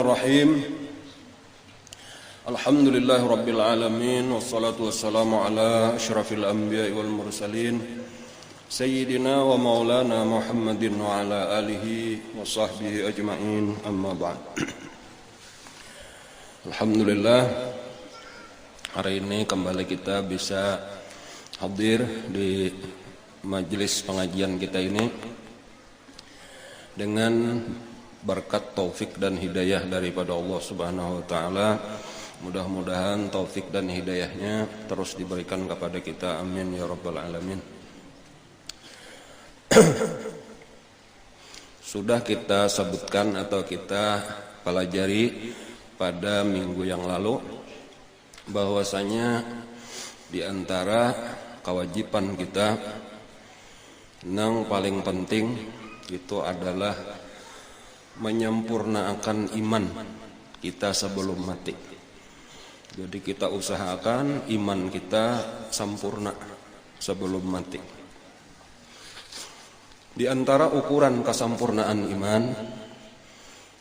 Bismillahirrahmanirrahim. Alhamdulillahirabbil alamin wassalatu wassalamu ala asyrafil anbiya'i wal mursalin sayyidina wa maulana Muhammadin wa ala alihi wa sahbihi ajma'in, amma ba'd. Alhamdulillah, hari ini kembali kita bisa hadir di majelis pengajian kita ini dengan berkat taufik dan hidayah daripada Allah Subhanahu wa taala. Mudah-mudahan taufik dan hidayahnya terus diberikan kepada kita, amin ya rabbal alamin. Sudah kita sebutkan atau kita pelajari pada minggu yang lalu bahwasanya di antara kewajiban kita yang paling penting itu adalah menyempurnakan iman kita sebelum mati. Jadi kita usahakan iman kita sempurna sebelum mati. Di antara ukuran kesempurnaan iman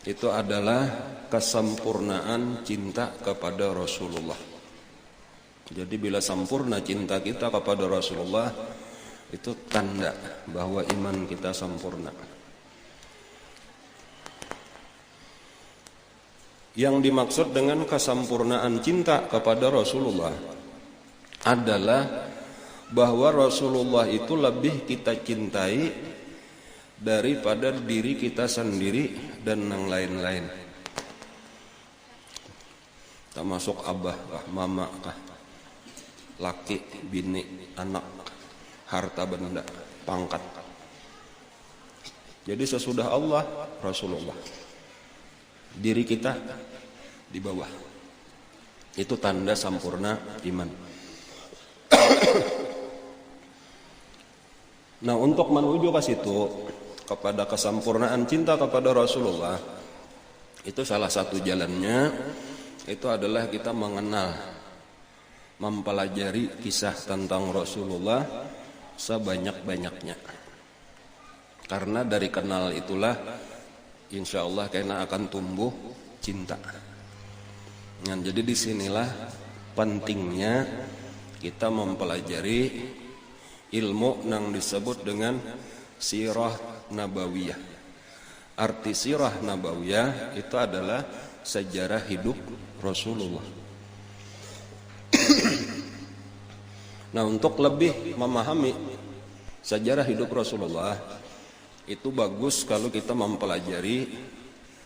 itu adalah kesempurnaan cinta kepada Rasulullah. Jadi bila sempurna cinta kita kepada Rasulullah, itu tanda bahwa iman kita sempurna. Yang dimaksud dengan kesempurnaan cinta kepada Rasulullah adalah bahwa Rasulullah itu lebih kita cintai daripada diri kita sendiri dan yang lain-lain. Termasuk abah kah, mama kah, laki, bini, anak, harta benda, pangkat. Jadi sesudah Allah, Rasulullah. Diri kita di bawah. Itu tanda sempurna iman. Nah, untuk menuju ke situ, kepada kesempurnaan cinta kepada Rasulullah, itu salah satu jalannya itu adalah kita mengenal, mempelajari kisah tentang Rasulullah sebanyak-banyaknya. Karena dari kenal itulah insya Allah karena akan tumbuh cinta. Nah, jadi disinilah pentingnya kita mempelajari ilmu yang disebut dengan sirah nabawiyah. Arti sirah nabawiyah itu adalah sejarah hidup Rasulullah. Nah, untuk lebih memahami sejarah hidup Rasulullah, itu bagus kalau kita mempelajari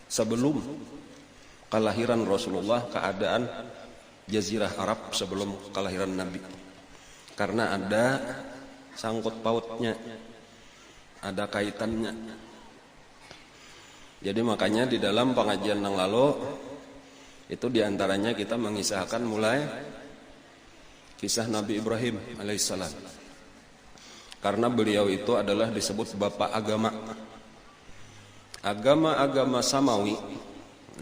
sebelum kelahiran Rasulullah, keadaan Jazirah Arab sebelum kelahiran Nabi. Karena ada sangkut pautnya, ada kaitannya. Jadi makanya di dalam pengajian yang lalu itu diantaranya kita mengisahkan mulai kisah Nabi Ibrahim alaihissalam. Karena beliau itu adalah disebut bapak agama. Agama-agama samawi.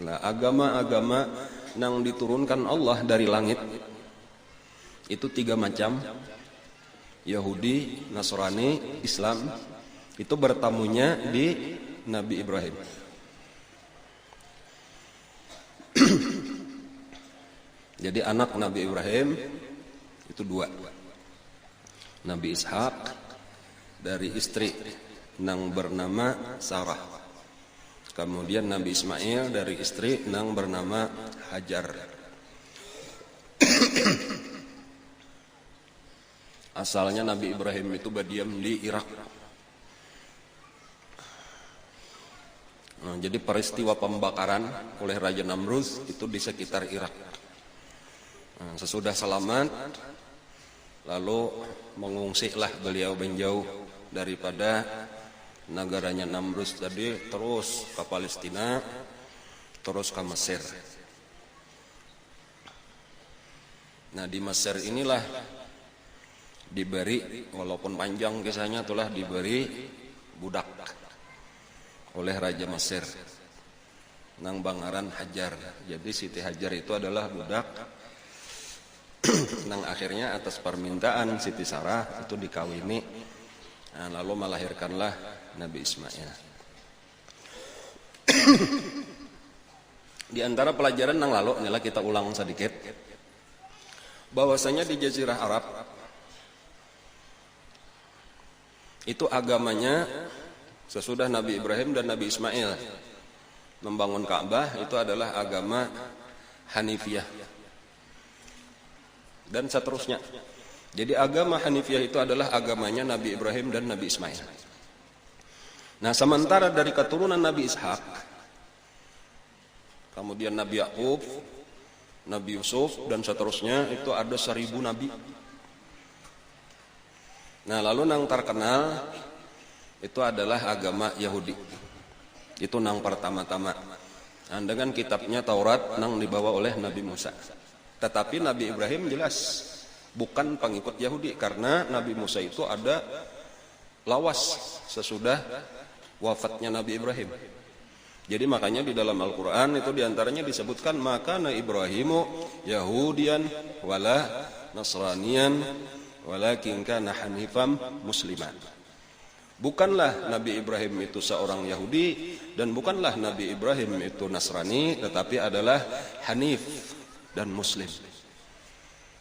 Nah, agama-agama yang diturunkan Allah dari langit itu 3 macam. Yahudi, Nasrani, Islam. Itu bertamunya di Nabi Ibrahim. Jadi anak Nabi Ibrahim itu 2. Nabi Ishak dari istri yang bernama Sarah. Kemudian Nabi Ismail dari istri yang bernama Hajar. Asalnya Nabi Ibrahim itu berdiam di Irak. Nah, jadi peristiwa pembakaran oleh Raja Namrud itu di sekitar Irak. Nah, sesudah selamat, lalu mengungsilah beliau menjauh daripada negaranya Namrud tadi, terus ke Palestina, terus ke Mesir. Nah, di Mesir inilah diberi, walaupun panjang kisahnya, itulah diberi budak oleh Raja Mesir nang bangaran Hajar. Jadi Siti Hajar itu adalah budak nang akhirnya atas permintaan Siti Sarah itu dikawini. Nah, lalu melahirkanlah Nabi Ismail. Di antara pelajaran nang lalu inilah kita ulang sedikit, bahwasanya di Jazirah Arab itu agamanya sesudah Nabi Ibrahim dan Nabi Ismail membangun Ka'bah itu adalah agama Hanifiyah dan seterusnya. Jadi agama Hanifiyah itu adalah agamanya Nabi Ibrahim dan Nabi Ismail. Nah, sementara dari keturunan Nabi Ishak, kemudian Nabi Yakub, Nabi Yusuf dan seterusnya itu ada 1000 nabi. Nah, lalu nang terkenal itu adalah agama Yahudi. Itu nang pertama-tama. Nah, dengan kitabnya Taurat nang dibawa oleh Nabi Musa. Tetapi Nabi Ibrahim jelas bukan pengikut Yahudi karena Nabi Musa itu ada lawas sesudah wafatnya Nabi Ibrahim. Jadi makanya di dalam Al-Quran itu diantaranya disebutkan makana Ibrahimu Yahudian wala Nasranian walakin kana hanifam musliman. Bukanlah Nabi Ibrahim itu seorang Yahudi dan bukanlah Nabi Ibrahim itu Nasrani, tetapi adalah Hanif dan Muslim.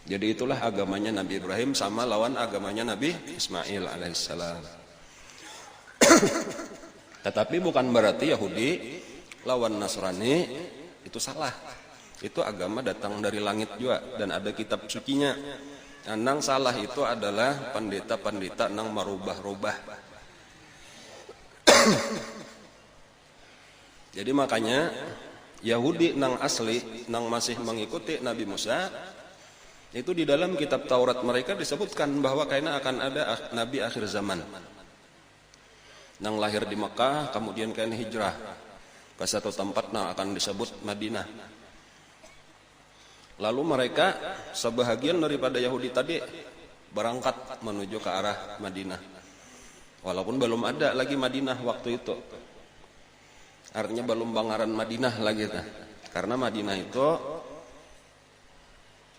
Jadi itulah agamanya Nabi Ibrahim sama lawan agamanya Nabi Ismail alaihissalam. Tetapi bukan berarti Yahudi lawan Nasrani itu salah. Itu agama datang dari langit juga dan ada kitab sucinya. Nang salah itu adalah pendeta-pendeta nang merubah-rubah. Jadi makanya Yahudi nang asli nang masih mengikuti Nabi Musa itu di dalam kitab Taurat mereka disebutkan bahwa kayaknya akan ada nabi akhir zaman nang lahir di Mekah kemudian kayaknya hijrah ke satu tempat nang akan disebut Madinah. Lalu mereka sebahagian daripada Yahudi tadi berangkat menuju ke arah Madinah. Walaupun belum ada lagi Madinah waktu itu. Artinya belum bangaran Madinah lagi. Karena Madinah itu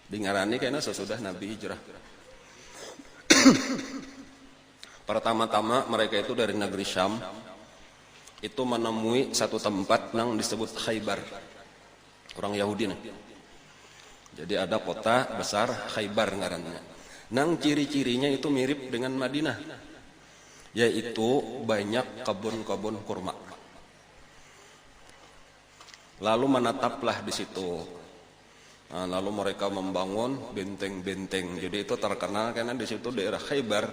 dingarani kayaknya sesudah Nabi hijrah. Pertama-tama mereka itu dari negeri Syam itu menemui satu tempat yang disebut Khaybar. Orang Yahudi nih. Jadi ada kota besar Khaybar ngarannya. Nang ciri-cirinya itu mirip dengan Madinah. Yaitu banyak kebun-kebun kurma. Lalu menetaplah di situ. Nah, lalu mereka membangun benteng-benteng. Jadi itu terkenal karena di situ daerah Khaybar,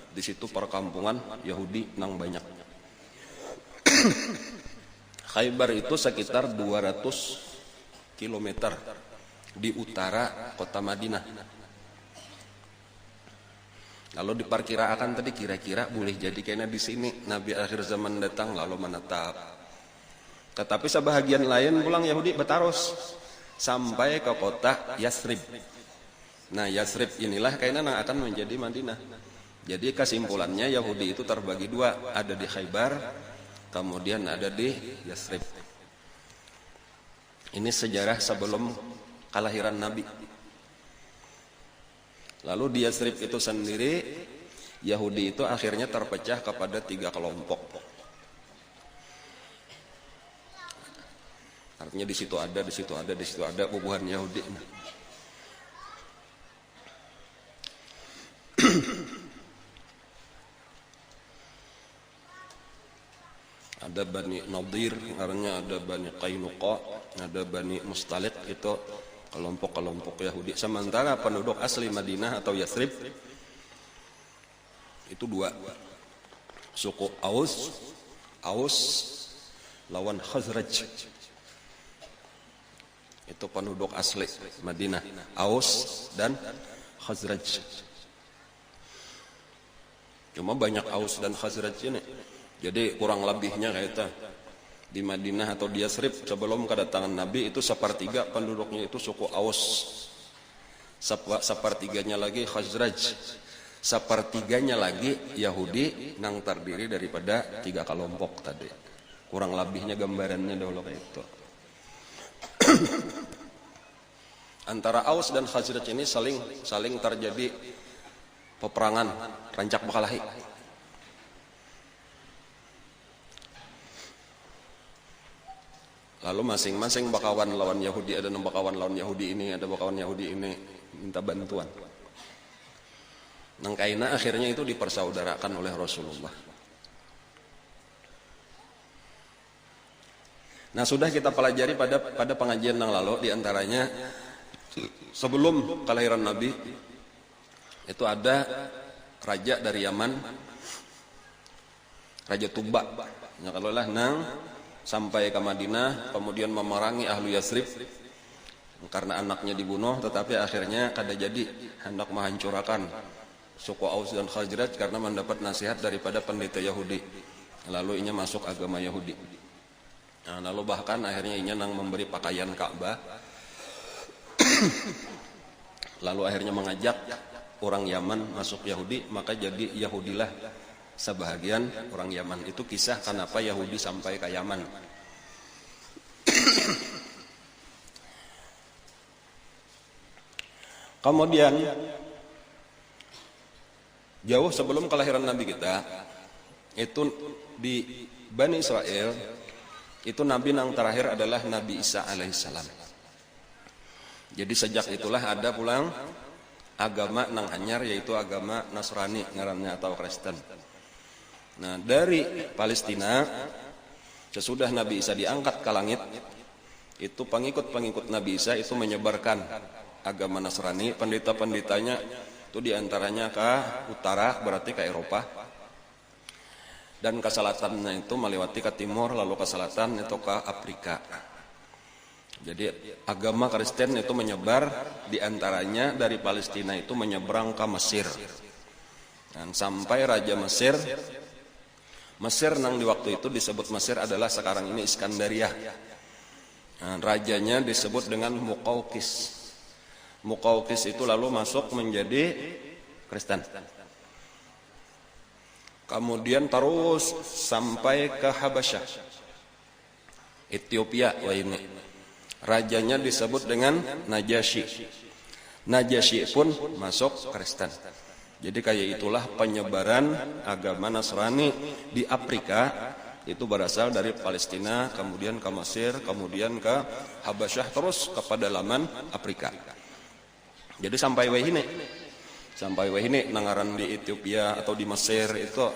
di situ perkampungan Yahudi nang banyak. Khaybar itu sekitar 200 km di utara kota Madinah. Lalu diperkirakan tadi kira-kira boleh jadi kayaknya di sini Nabi akhir zaman datang lalu menetap. Tetapi sebahagian lain pulang Yahudi bertarus sampai ke kota Yasrib. Nah, Yasrib inilah kayaknya yang akan menjadi Madinah. Jadi kesimpulannya Yahudi itu terbagi dua, ada di Khaybar, kemudian ada di Yasrib. Ini sejarah sebelum kelahiran Nabi. Lalu di Yasrib itu sendiri, Yahudi itu akhirnya terpecah kepada 3 kelompok. Artinya di situ ada, di situ ada, di situ ada bubuhan Yahudi. Ada Bani Nadir, artinya ada Bani Qainuqa, ada Bani Mustalik, itu kelompok-kelompok Yahudi. Sementara penduduk asli Madinah atau Yasrib itu 2. Suku Aus lawan Khazraj. Itu penduduk asli Madinah, Aus dan Khazraj. Cuma banyak Aus dan Khazraj ini. Jadi kurang lebihnya kayak itu. Di Madinah atau di Yasrib sebelum kedatangan Nabi itu 1/3 penduduknya itu suku Aus, 1/3 lagi Khazraj, 1/3 lagi Yahudi yang terdiri daripada 3 kelompok tadi. Kurang lebihnya gambarannya dahulu kayak itu. Antara Aus dan Khazraj ini saling terjadi peperangan rancak bakalahi. Lalu masing-masing bakawan lawan Yahudi, ada bakawan lawan Yahudi ini, ada bakawan Yahudi ini minta bantuan. Nang kaina akhirnya itu dipersaudarakan oleh Rasulullah. Nah, sudah kita pelajari pada pengajian yang lalu, diantaranya sebelum kelahiran Nabi itu ada raja dari Yaman, Raja Tuba. Ya, kalau lah nang sampai ke Madinah, kemudian memerangi ahlu Yasrib karena anaknya dibunuh, tetapi akhirnya kada jadi hendak menghancurkan suku Aus dan Khazraj karena mendapat nasihat daripada pendeta Yahudi. Lalu inya masuk agama Yahudi. Nah, lalu bahkan akhirnya inya nang memberi pakaian Ka'bah. Lalu akhirnya mengajak orang Yaman masuk Yahudi, maka jadi Yahudilah sebahagian orang Yaman. Itu kisah kenapa Yahudi sampai ke Yaman. Kemudian jauh sebelum kelahiran Nabi kita, itu di Bani Israel, itu Nabi yang terakhir adalah Nabi Isa alaihissalam. Jadi sejak itulah ada pulang agama nang anyar, yaitu agama Nasrani ngarannya atau Kristen. Nah, dari Palestina sesudah Nabi Isa diangkat ke langit, itu pengikut-pengikut Nabi Isa itu menyebarkan agama Nasrani. Pendeta-pendetanya itu diantaranya ke utara, berarti ke Eropa, dan ke selatannya itu melewati ke timur, lalu ke selatan itu ke Afrika. Jadi agama Kristen itu menyebar diantaranya dari Palestina itu menyeberang ke Mesir, dan sampai Raja Mesir nang di waktu itu disebut Mesir adalah sekarang ini Iskandaria. Nah, rajanya disebut dengan Muqawqis. Muqawqis itu lalu masuk menjadi Kristen. Kemudian terus sampai ke Habasyah, Ethiopia. Wah, ini rajanya disebut dengan Najasyi. Najasyi pun masuk Kristen. Jadi kayak itulah penyebaran agama Nasrani di Afrika, itu berasal dari Palestina, kemudian ke Mesir, kemudian ke Habasyah, terus ke pedalaman Afrika. Jadi sampai wahine nangaran di Ethiopia atau di Mesir itu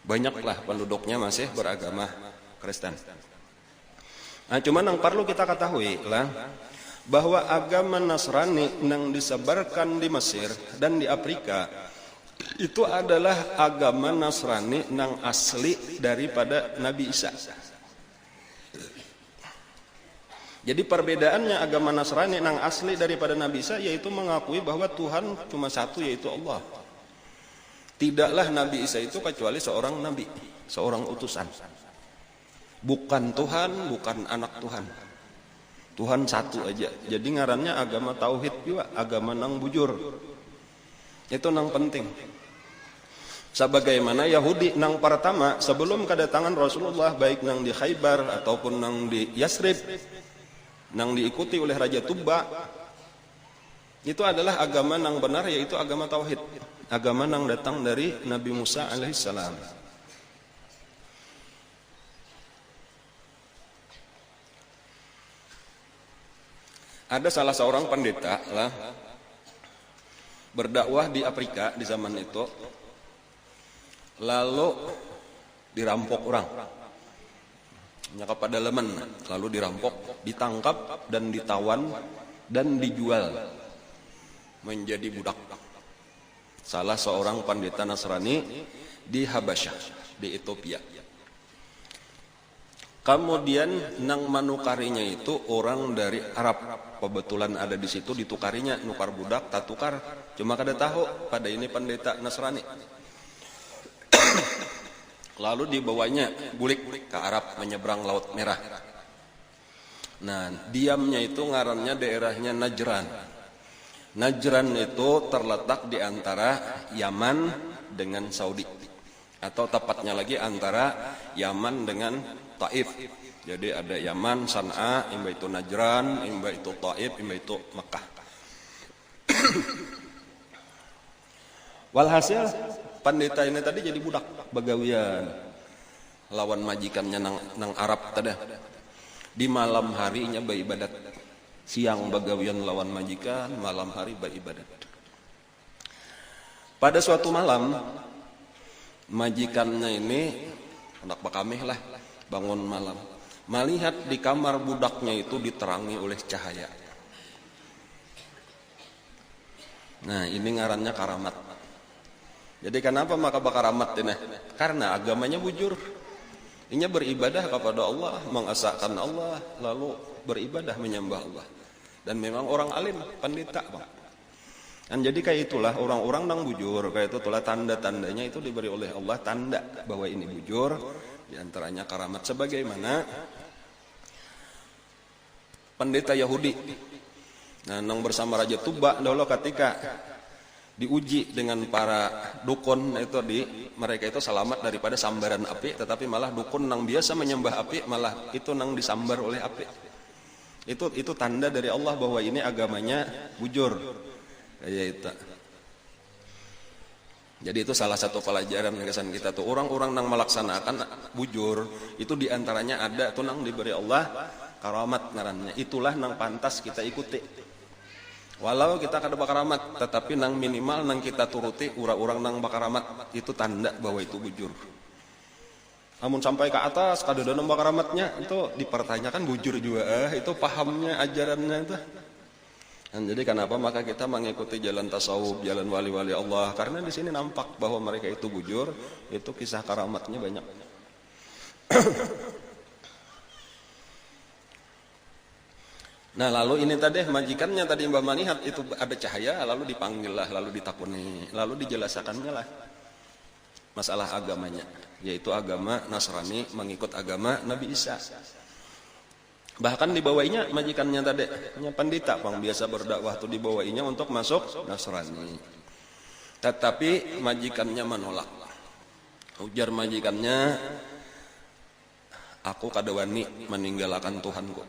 banyaklah penduduknya masih beragama Kristen. Nah, cuman yang perlu kita ketahui lah bahwa agama Nasrani yang disebarkan di Mesir dan di Afrika itu adalah agama Nasrani yang asli daripada Nabi Isa. Jadi perbedaannya agama Nasrani yang asli daripada Nabi Isa yaitu mengakui bahwa Tuhan cuma satu, yaitu Allah. Tidaklah Nabi Isa itu kecuali seorang nabi, seorang utusan. Bukan Tuhan, bukan anak Tuhan. Tuhan satu aja. Jadi ngarannya agama tauhid juga, agama nang bujur. Itu nang penting. Sebagaimana Yahudi nang pertama sebelum kedatangan Rasulullah, baik nang di Khaybar ataupun nang di Yasrib, nang diikuti oleh Raja Tuba, itu adalah agama nang benar, yaitu agama tauhid. Agama nang datang dari Nabi Musa alaihissalam. Ada salah seorang pendeta lah berdakwah di Afrika di zaman itu, lalu dirampok orang, nyakap pada lemen, lalu dirampok, ditangkap dan ditawan dan dijual menjadi budak. Salah seorang pendeta Nasrani di Habasyah, di Ethiopia. Kemudian nang manukarinya itu orang dari Arab, kebetulan ada di situ, ditukarinya, nukar budak, tak tukar, cuma kada tahu pada ini pendeta Nasrani. Lalu dibawanya bulik ke Arab, menyeberang Laut Merah. Nah, diamnya itu ngarannya daerahnya Najran. Najran itu terletak di antara Yaman dengan Saudi, atau tepatnya lagi antara Yaman dengan Taif. Jadi ada Yaman, San'a, imba itu Najran, imba itu Taif, imba itu Mekah. Walhasil pendeta ini tadi jadi budak bagawian lawan majikannya nang Arab tadi. Di malam harinya beribadat. Siang bagawian lawan majikan, malam hari beribadat. Pada suatu malam, majikannya ini, anak bakameh lah, bangun malam. Melihat di kamar budaknya itu diterangi oleh cahaya. Nah, ini ngarannya karamat. Jadi kenapa maka bakaramat ini? Karena agamanya bujur. Ini beribadah kepada Allah, mengesahkan Allah, lalu beribadah menyembah Allah. Dan memang orang alim, pendeta, Bang. Dan jadi kayak itulah orang-orang nang bujur, kayak itu itulah tanda-tandanya itu diberi oleh Allah tanda bahwa ini bujur, di antaranya karamat sebagaimana pendeta Yahudi. Nah, nang bersama Raja Tuba dulu ketika diuji dengan para dukun itu mereka itu selamat daripada sambaran api, tetapi malah dukun nang biasa menyembah api malah itu nang disambar oleh api. Itu tanda dari Allah bahwa ini agamanya bujur. Kayak itu. Jadi itu salah satu pelajaran kesan kita tuh orang-orang nang melaksanakan bujur itu diantaranya ada tuh nang diberi Allah karamat ngarannya. Itulah nang pantas kita ikuti. Walau kita kada bakaramat, tetapi nang minimal nang kita turuti urang-urang nang bakaramat itu tanda bahwa itu bujur. Namun sampai ke atas kada ada nang bakaramatnya itu dipertanyakan bujur juga. Itu pahamnya ajarannya itu. Dan jadi kenapa maka kita mengikuti jalan tasawuf, jalan wali-wali Allah? Karena di sini nampak bahwa mereka itu bujur, itu kisah karamatnya banyak. Nah lalu ini tadi majikannya tadi Mbak Manihat itu ada cahaya, lalu dipanggil lah, lalu ditakuni, lalu dijelaskannya lah masalah agamanya, yaitu agama Nasrani mengikut agama Nabi Isa. Bahkan dibawainya majikannya tadi, pendeta Bang biasa berdakwah tuh dibawainya untuk masuk Nasrani. Tetapi majikannya menolak. Ujar majikannya, aku kada wani meninggalkan Tuhanku.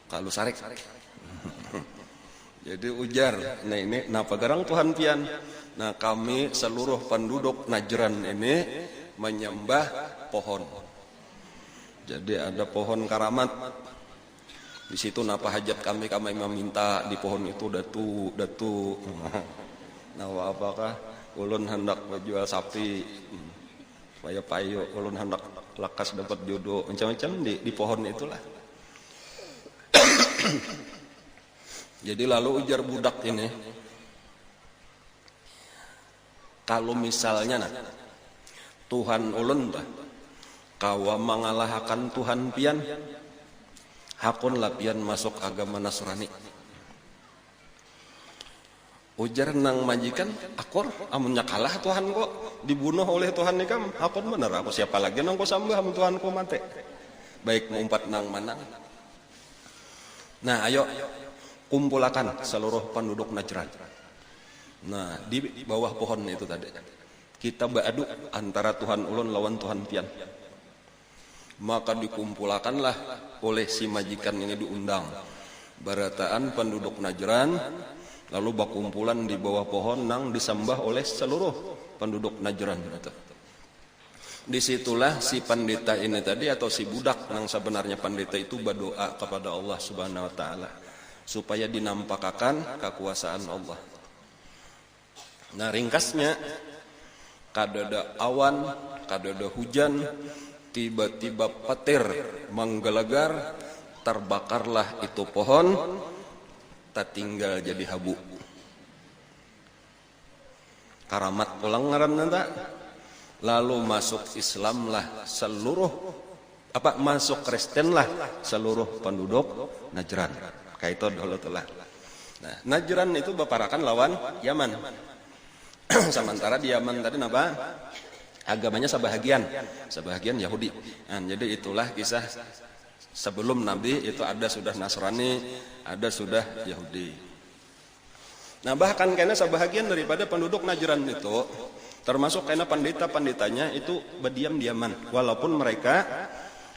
Kalau sarek. Jadi ujar, nah ini napa garang Tuhan pian? Nah kami seluruh penduduk Najran ini menyembah pohon. Jadi ada pohon karamat. Di situ napa hajat kami meminta di pohon itu datu. Nah apakah ulun hendak menjual sapi, supaya payo ulun hendak lakas dapat jodoh, macam-macam di pohon itulah. Jadi lalu ujar budak ini, kalau misalnya Tuhan ulun kawa mengalahkan Tuhan pian, hakun lapian masuk agama Nasrani. Ujar nang majikan, akor amunnya kalah Tuhan kok dibunuh oleh Tuhan nikam, hakun bener aku siapa lagi nang ko sambah amun Tuhan ko mate. Baik ngumpat nang manang. Nah ayo kumpulakan seluruh penduduk Najran. Nah di bawah pohon itu tadi kita beradu antara Tuhan ulun lawan Tuhan pian. Maka dikumpulkanlah oleh si majikan ini diundang barataan penduduk Najran, lalu bakumpulan di bawah pohon nang disembah oleh seluruh penduduk Najran itu. Disitulah si pendeta ini tadi atau si budak nang sebenarnya pendeta itu berdoa kepada Allah Subhanahu wa taala supaya dinampakkan kekuasaan Allah. Nah ringkasnya kadada awan, kadada hujan, tiba-tiba petir menggelegar, terbakarlah itu pohon, tak tinggal jadi habu. Karamat ulang ngaran nanta. Lalu masuk Islamlah seluruh masuk Kristenlah seluruh penduduk Najran. Kayak itu dulu telah. Nah, Najran itu berparakan lawan Yaman. Sementara di Yaman tadi apa? Agamanya sebahagian Yahudi. Nah, jadi itulah kisah sebelum Nabi itu ada sudah Nasrani, ada sudah Yahudi. Nah, bahkan karena sebahagian daripada penduduk Najran itu termasuk karena pendeta-pendetanya itu berdiam-diaman walaupun mereka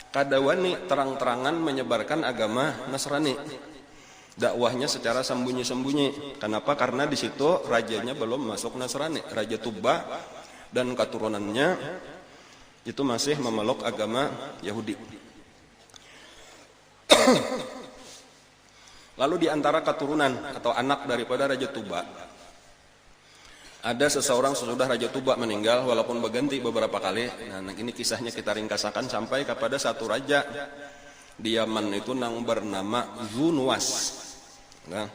kadawani terang-terangan menyebarkan agama Nasrani. Dakwahnya secara sembunyi-sembunyi. Kenapa? Karena di situ rajanya belum masuk Nasrani. Raja Tuba dan keturunannya itu masih memeluk agama Yahudi. Lalu di antara keturunan atau anak daripada Raja Tuba, ada seseorang sesudah Raja Tuba meninggal, walaupun berganti beberapa kali. Nah, ini kisahnya kita ringkasakan sampai kepada satu raja di Yaman itu yang bernama Zunwas. Nah,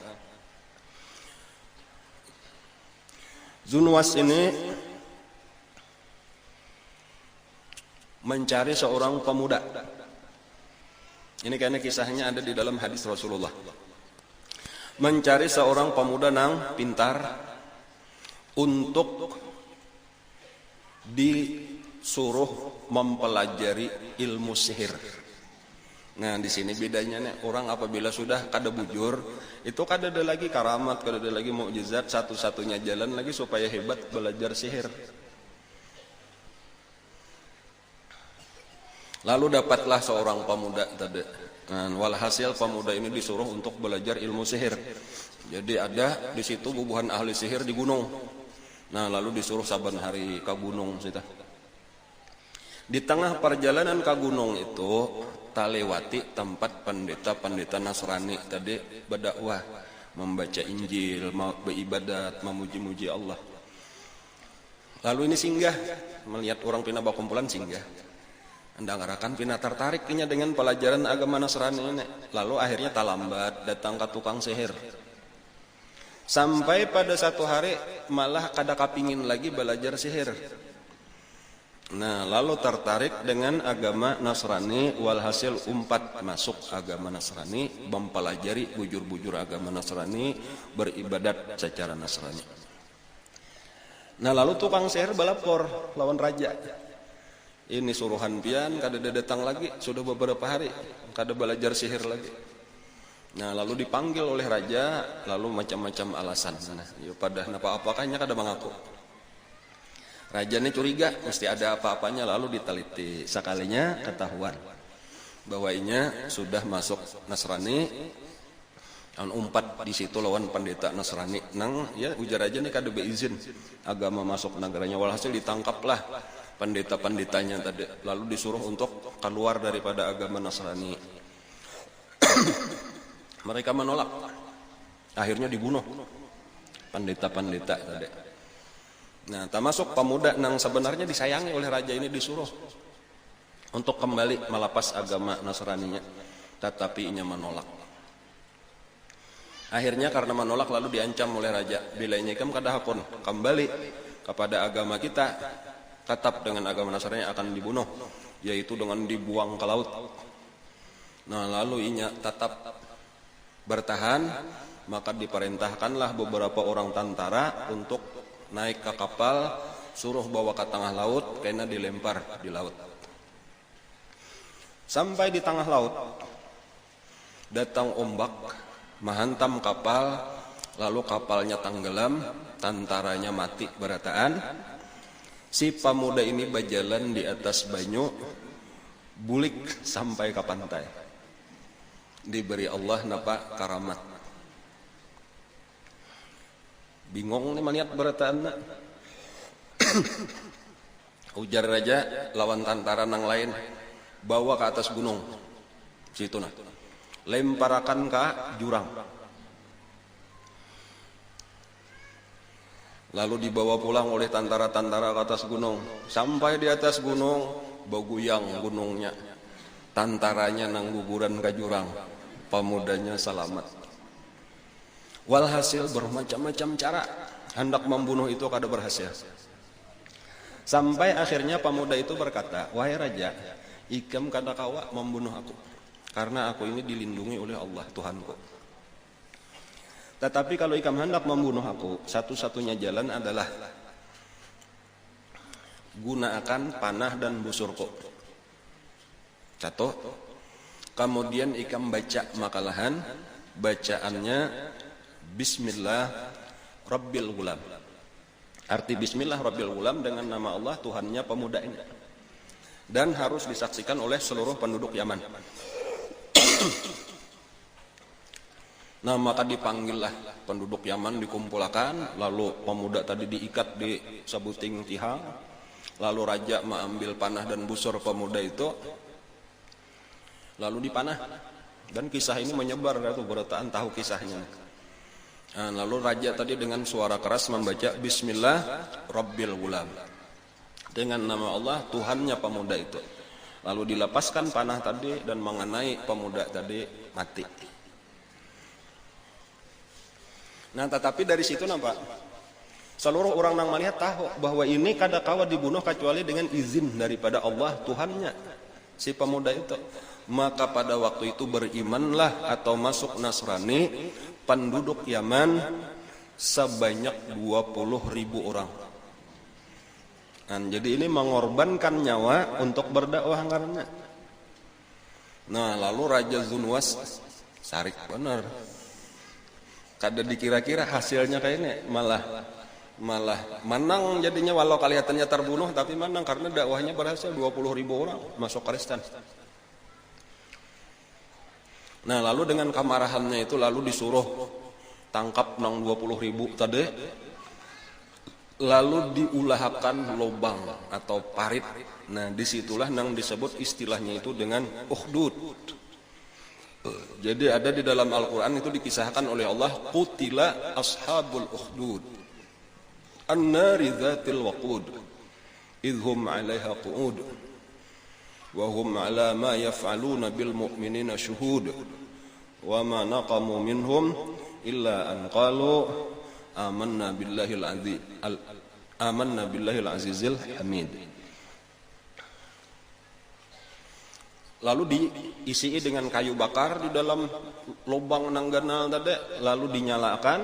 Zunwas ini mencari seorang pemuda. Ini kayaknya kisahnya ada di dalam hadis Rasulullah. Mencari seorang pemuda yang pintar untuk disuruh mempelajari ilmu sihir. Nah, di sini bedanya nih, orang apabila sudah kada bujur, itu kada ada lagi karamat, kada ada lagi mukjizat, satu-satunya jalan lagi supaya hebat belajar sihir. Lalu dapatlah seorang pemuda tadi. Nah, walhasil pemuda ini disuruh untuk belajar ilmu sihir. Jadi ada di situ bubuhan ahli sihir di gunung. Nah, lalu disuruh saban hari ke gunung situ. Di tengah perjalanan ke gunung itu talewati tempat pendeta-pendeta Nasrani tadi berdakwah, membaca Injil, beribadat, memuji-muji Allah. Lalu ini singgah, melihat orang pina bakumpulan singgah. Anda ngarakan pina tertarik kinya dengan pelajaran agama Nasrani ini. Lalu akhirnya talambat datang ke tukang sihir. Sampai pada satu hari malah kada kapingin lagi belajar sihir. Nah, lalu tertarik dengan agama Nasrani, walhasil umpat masuk agama Nasrani, mempelajari bujur-bujur agama Nasrani, beribadat secara Nasrani. Nah, lalu tukang sihir balapor lawan raja. Ini suruhan pian, kada datang lagi, sudah beberapa hari, kada belajar sihir lagi. Nah, lalu dipanggil oleh raja, lalu macam-macam alasan. Nah, pada apa-apakahnya kada mengaku. Raja ini curiga, mesti ada apa-apanya, lalu diteliti. Sekalinya ketahuan bahwa inya sudah masuk Nasrani, umpat di situ lawan pendeta Nasrani. Nang ya ujar raja ini kada beizin agama masuk negaranya. Walhasil ditangkaplah pendeta-pendetanya tadi, lalu disuruh untuk keluar daripada agama Nasrani. Mereka menolak, akhirnya dibunuh pendeta-pendeta tadi. Nah, termasuk pemuda yang sebenarnya disayangi oleh raja ini disuruh untuk kembali melepas agama Nasraninya, tetapi inya menolak. Akhirnya karena menolak lalu diancam oleh raja, bila inya kada hakun kembali kepada agama kita, tetap dengan agama Nasrani akan dibunuh, yaitu dengan dibuang ke laut. Nah, lalu inya tetap bertahan, maka diperintahkanlah beberapa orang tentara untuk naik ke kapal, suruh bawa ke tengah laut, karena dilempar di laut. Sampai di tengah laut, datang ombak, menghantam kapal, lalu kapalnya tenggelam, tentaranya mati berataan. Si pemuda ini berjalan di atas banyu, bulik sampai ke pantai. Diberi Allah napa karamat. Bingung nih melihat berataan. Ujar raja lawan tentara nang lain, bawa ke atas gunung. Situ nah. Lemparakan ke jurang. Lalu dibawa pulang oleh tentara-tentara ke atas gunung. Sampai di atas gunung, beguyang gunungnya. Tentaranya nang guguran ke jurang. Pemudanya selamat. Walhasil bermacam-macam cara hendak membunuh itu kada berhasil. Sampai akhirnya pemuda itu berkata, wahai raja, ikam kada kawa membunuh aku, karena aku ini dilindungi oleh Allah Tuhanku. Tetapi kalau ikam hendak membunuh aku, satu-satunya jalan adalah gunakan panah dan busurku. Contoh, kemudian ikam baca makalahan, bacaannya Bismillah Rabbil Ghulam. Arti Bismillah Rabbil Ghulam dengan nama Allah Tuhannya pemuda ini. Dan harus disaksikan oleh seluruh penduduk Yaman. Nah, maka dipanggillah penduduk Yaman, dikumpulkan, lalu pemuda tadi diikat di sebuting tihang, lalu raja mengambil panah dan busur pemuda itu, lalu dipanah. Dan kisah ini menyebar, itu Barataan tahu kisahnya. Nah, lalu raja tadi dengan suara keras membaca Bismillah Rabbil Ghulam, dengan nama Allah Tuhannya pemuda itu. Lalu dilepaskan panah tadi dan mengenai pemuda tadi mati. Nah, tetapi dari situ nampak seluruh orang yang melihat tahu bahwa ini kada kawa dibunuh kecuali dengan izin daripada Allah Tuhannya si pemuda itu. Maka pada waktu itu berimanlah atau masuk Nasrani penduduk Yaman sebanyak 20.000 orang. Nah, jadi ini mengorbankan nyawa untuk berdakwah karena. Nah, lalu Raja Zunwas sarik benar. Kada dikira-kira hasilnya kayaknya malah menang jadinya, walau kelihatannya terbunuh tapi menang karena dakwahnya berhasil. 20.000 orang masuk Kristen. Nah, lalu dengan kemarahannya itu lalu disuruh tangkap nang 20.000 tadi, lalu diulahkan lubang atau parit. Nah, disitulah nang disebut istilahnya itu dengan ukhdud. Jadi ada di dalam Al-Quran itu dikisahkan oleh Allah, qutila ashabul ukhdud an-nari dzatil waqud idhum 'alaiha qu'ud wa hum 'ala ma yaf'aluna bil mu'minina syuhud wa ma naqamu minhum illa an qalu amanna billahil azizil hamid. Lalu diisi dengan kayu bakar di dalam lubang nangganal tadi, lalu dinyalakan,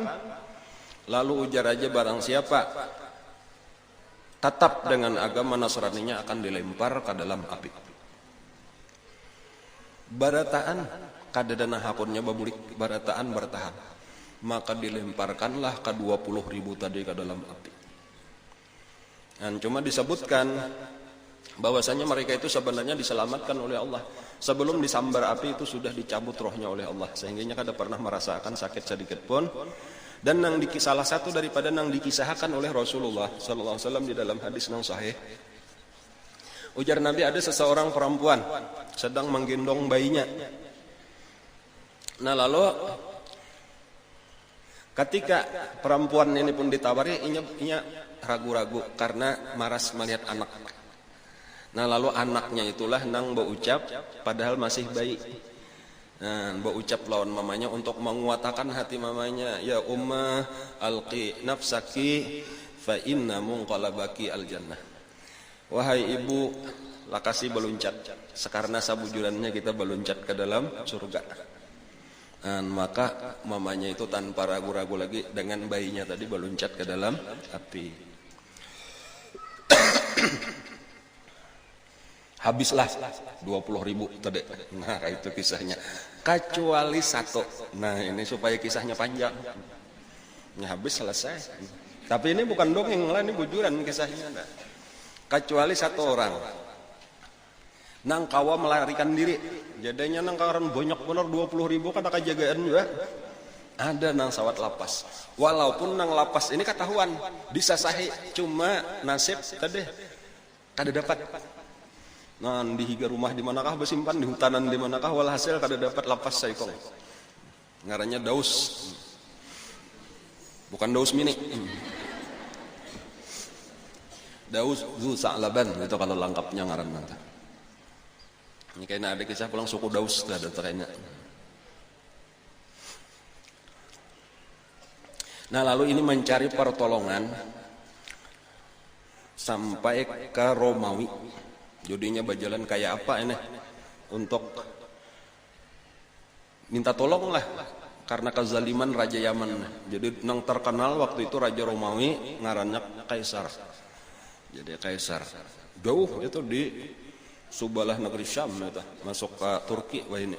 lalu ujar aja barang siapa tetap dengan agama Nasraninya akan dilempar ke dalam api. Barataan kadadana hakunnya babulik, Barataan bertahan, maka dilemparkanlah ke 20.000 tadi ke dalam api. Dan cuma disebutkan bahwasanya mereka itu sebenarnya diselamatkan oleh Allah. Sebelum disambar api itu sudah dicabut rohnya oleh Allah, sehingga kada pernah merasakan sakit sedikit pun. Dan salah satu daripada yang dikisahkan oleh Rasulullah sallallahu alaihi wasallam di dalam hadis yang sahih, ujar Nabi, ada seseorang perempuan sedang menggendong bayinya. Nah, lalu ketika perempuan ini pun ditawari, inya ragu-ragu karena maras melihat anak. Nah, lalu anaknya itulah nang berucap padahal masih bayi. Nah, berucap lawan mamanya untuk menguatkan hati mamanya, ya umma alqi nafsaki fa inna munqalabaki aljannah. Wahai ibu, lakasi beluncat, sekarang sabujurannya kita beluncat ke dalam surga. Dan maka mamanya itu tanpa ragu-ragu lagi dengan bayinya tadi beluncat ke dalam api. Habislah 20.000 tadi. Nah, itu kisahnya. Kecuali satu. Nah, ini supaya kisahnya panjang. Ini habis selesai. Tapi ini bukan dongeng lah, ini bujuran kisahnya. Kecuali satu orang. Nang kawa melarikan diri. Jadinya nang kawaran banyak benar 20.000 kata kejagaan juga. Ada nang sawat lapas. Walaupun nang lapas ini ketahuan disasahi, cuma nasib tadi kada dapat. Nah, di higa rumah di manakah bersimpan, di hutanan di manakah, walhasil kada dapat lapas saikong. Ngarannya Daus. Bukan Daus Mini. Daus Zu Sa'laban itu kalau lengkapnya ngaran nanti. Ini kayaknya ada kisah pulang suku Daus ada terkayaknya. Nah, lalu ini mencari pertolongan sampai ke Romawi. Jadinya berjalan kayak apa ini untuk minta tolong lah karena kezaliman Raja Yaman. Jadi yang terkenal waktu itu Raja Romawi ngarannya Kaisar. Jadi Kaisar jauh itu di Subalah negeri Syam itu, masuk ke Turki. Wah, ini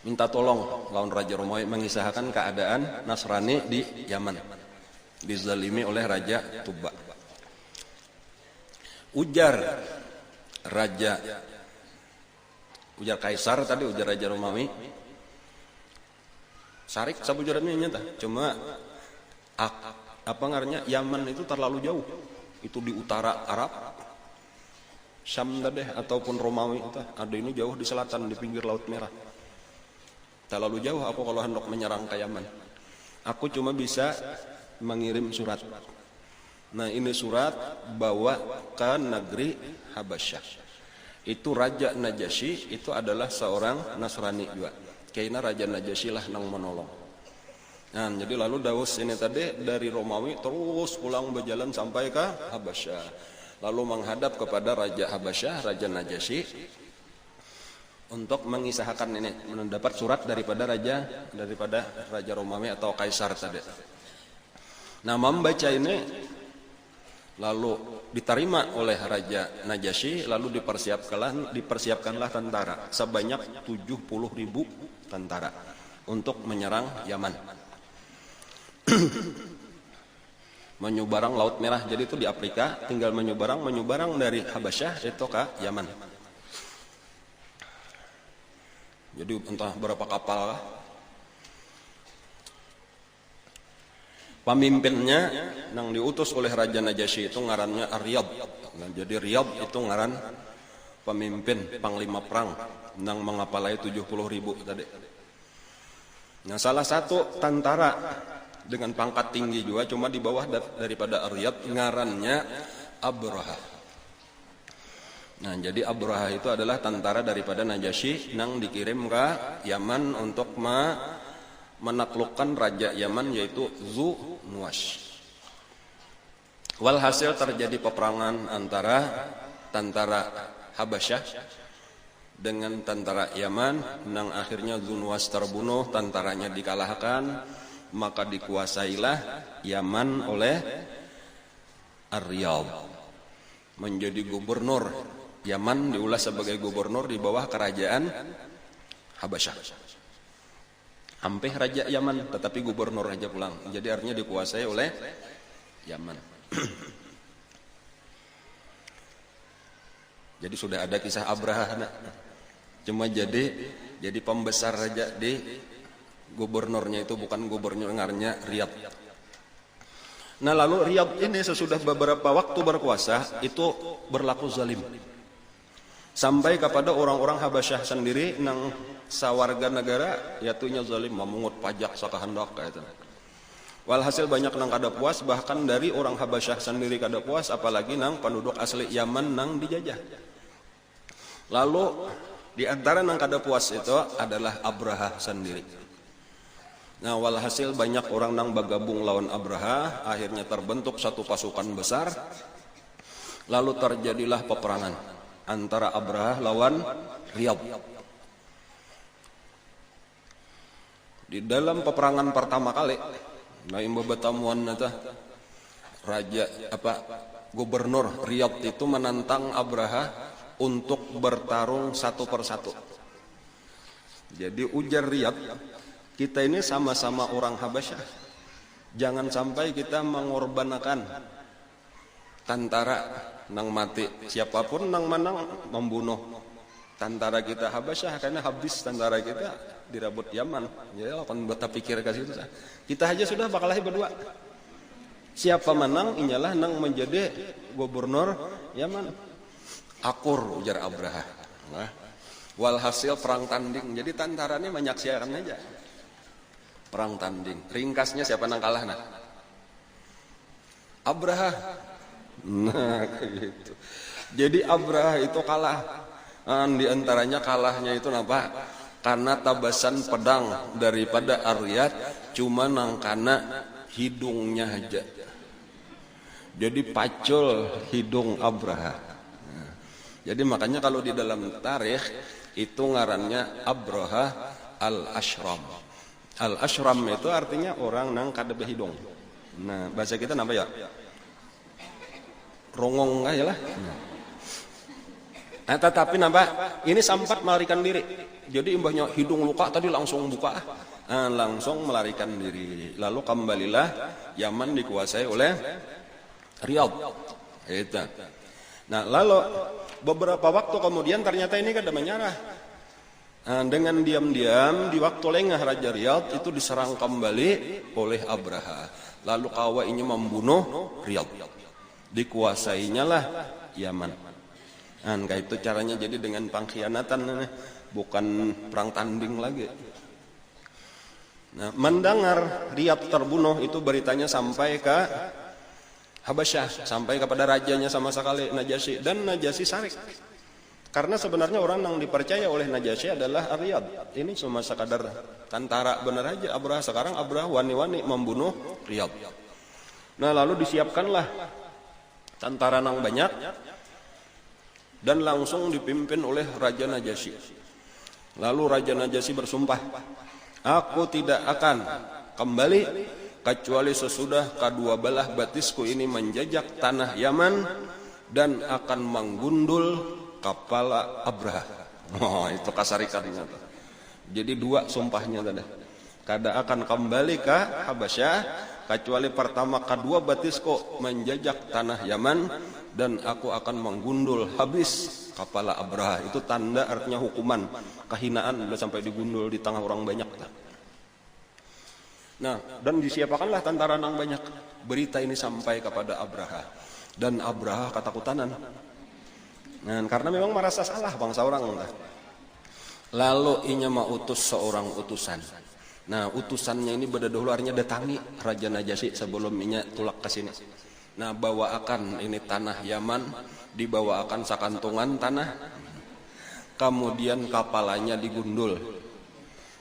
minta tolong lawan Raja Romawi, mengisahkan keadaan Nasrani di Yaman dizalimi oleh Raja Tuba. Ujar Kaisar tadi, ujar Raja Romawi, sarik sabujurannya nyata. Cuma apa ngarannya, Yaman itu terlalu jauh. Itu di utara Arab, Syam tadi ataupun Romawi itu ada ini jauh di selatan di pinggir Laut Merah. Terlalu jauh aku kalau hendak menyerang ke Yaman. Aku cuma bisa mengirim surat. Nah ini surat bawa ke negeri Habasyah. Itu Raja Najasyi itu adalah seorang Nasrani juga. Kayaknya Raja Najasyi lah nang menolong. Nah jadi lalu Daus ini tadi dari Romawi terus pulang berjalan sampai ke Habasyah. Lalu menghadap kepada Raja Habasyah, Raja Najasyi, untuk mengisahkan ini, mendapat surat daripada Raja Romawi atau Kaisar tadi. Nah membaca ini lalu diterima oleh Raja Najasyi, lalu dipersiapkanlah tentara sebanyak 70.000 tentara untuk menyerang Yaman. Menyeberang Laut Merah, jadi itu di Afrika, tinggal menyeberang dari Habasyah itu ke Yaman. Jadi entah berapa kapal. Pemimpinnya yang diutus oleh Raja Najasyi itu ngarannya Riyad. Nah, jadi Riyad itu ngaran pemimpin panglima perang yang mengapalai 70.000 tadi. Nah, salah satu tentara dengan pangkat tinggi juga cuma di bawah daripada Riyad ngarannya Abraha. Nah, jadi Abraha itu adalah tentara daripada Najasyi yang dikirim ke Yaman untuk menaklukkan raja Yaman yaitu Zu-Nuwas. Walhasil terjadi peperangan antara tentara Habasyah dengan tentara Yaman, yang akhirnya Zu-Nuwas terbunuh, tentaranya dikalahkan, maka dikuasailah Yaman oleh Ar-Riyad. Menjadi gubernur Yaman, diulas sebagai gubernur di bawah kerajaan Habasyah. Hampir raja Yaman, tetapi gubernur raja pulang. Jadi artinya dikuasai oleh Yaman. Jadi sudah ada kisah Abraha. Cuma jadi pembesar raja di gubernurnya itu bukan gubernurnya Riyad. Nah lalu Riyad ini sesudah beberapa waktu berkuasa itu berlaku zalim. Sampai kepada orang-orang Habasyah sendiri nang sawarga negara yatunya zalim, memungut pajak sakahendak kayak itu. Walhasil banyak nang kada puas, bahkan dari orang Habasyah sendiri kada puas, apalagi nang penduduk asli Yaman nang dijajah. Lalu di antara nang kada puas itu adalah Abraha sendiri. Nah walhasil banyak orang nang bergabung lawan Abraha, akhirnya terbentuk satu pasukan besar. Lalu terjadilah peperangan antara Abraha lawan Riyad. Di dalam peperangan pertama kali, nah imba betamuan nata gubernur Riyad itu menantang Abraha untuk bertarung satu persatu. Jadi ujar Riyad, kita ini sama-sama orang Habasyah, jangan sampai kita mengorbankan tentara nang mati, siapapun nang menang membunuh tentara kita Habasyah, karena habis tentara kita dirabut Yaman. Ya akan buat pikir ke situ. Kita aja sudah bakal berdua. Siapa menang inyalah nang menjadi gubernur Yaman. Akur ujar Abraha. Nah, walhasil perang tanding. Jadi tentaranya menyaksikan aja perang tanding. Ringkasnya siapa nang kalah nah? Abraha. Nah kayak gitu. Jadi Abraha itu kalah. Di antaranya kalahnya itu apa? Karena tabasan pedang daripada Ar-Riyad cuma nangkana hidungnya aja. Jadi pacul hidung Abraha. Nah, jadi makanya kalau di dalam tarikh itu ngarannya Abraha Al-Ashram. Al-Ashram itu artinya orang nang kada behidung. Nah bahasa kita apa ya? Rongong aja lah. Nah, tetapi nambah ini sempat melarikan diri. Jadi imbahnya hidung luka tadi langsung buka, langsung melarikan diri. Lalu kembalilah Yaman dikuasai oleh Riyad. Itu. Nah lalu beberapa waktu kemudian ternyata ini kada menyerah. Dengan diam-diam di waktu lengah Raja Riyad itu diserang kembali oleh Abraha. Lalu kawainya membunuh Riyad. Dikuasainya lah Yaman. Kayak itu caranya, jadi dengan pengkhianatan, bukan perang tanding lagi. Nah, mendengar Riyadh terbunuh itu beritanya sampai ke Habasyah, sampai kepada rajanya sama sekali Najasyi, dan Najasyi sarik. Karena sebenarnya orang yang dipercaya oleh Najasyi adalah Riyadh. Ini cuma sekadar tentara benar aja Abraha. Sekarang Abraha wani-wani membunuh Riyadh. Nah, lalu disiapkanlah tentara yang banyak dan langsung dipimpin oleh Raja Najasyi. Lalu Raja Najasyi bersumpah, aku tidak akan kembali kecuali sesudah kedua belah batisku ini menjajak tanah Yaman dan akan menggundul kepala Abraha. Oh, itu kasarikannya. Jadi dua sumpahnya tadi. Kada akan kembali ke Habasyah kecuali pertama kedua batisku menjajak tanah Yaman dan aku akan menggundul habis kepala Abraha. Itu tanda, artinya hukuman, kehinaan udah sampai digundul di tengah orang banyak. Nah, dan disiapkanlah tentara yang banyak. Berita ini sampai kepada Abraha, dan Abraha ketakutan. Nah, karena memang merasa salah bangsa orang. Lalu inya mau utus seorang utusan. Nah, utusannya ini berdahulu artinya datangi Raja Najasyi sebelum inya tulak ke sini. Nah, bawakan ini tanah Yaman, dibawakan sakantungan tanah, kemudian kapalanya digundul.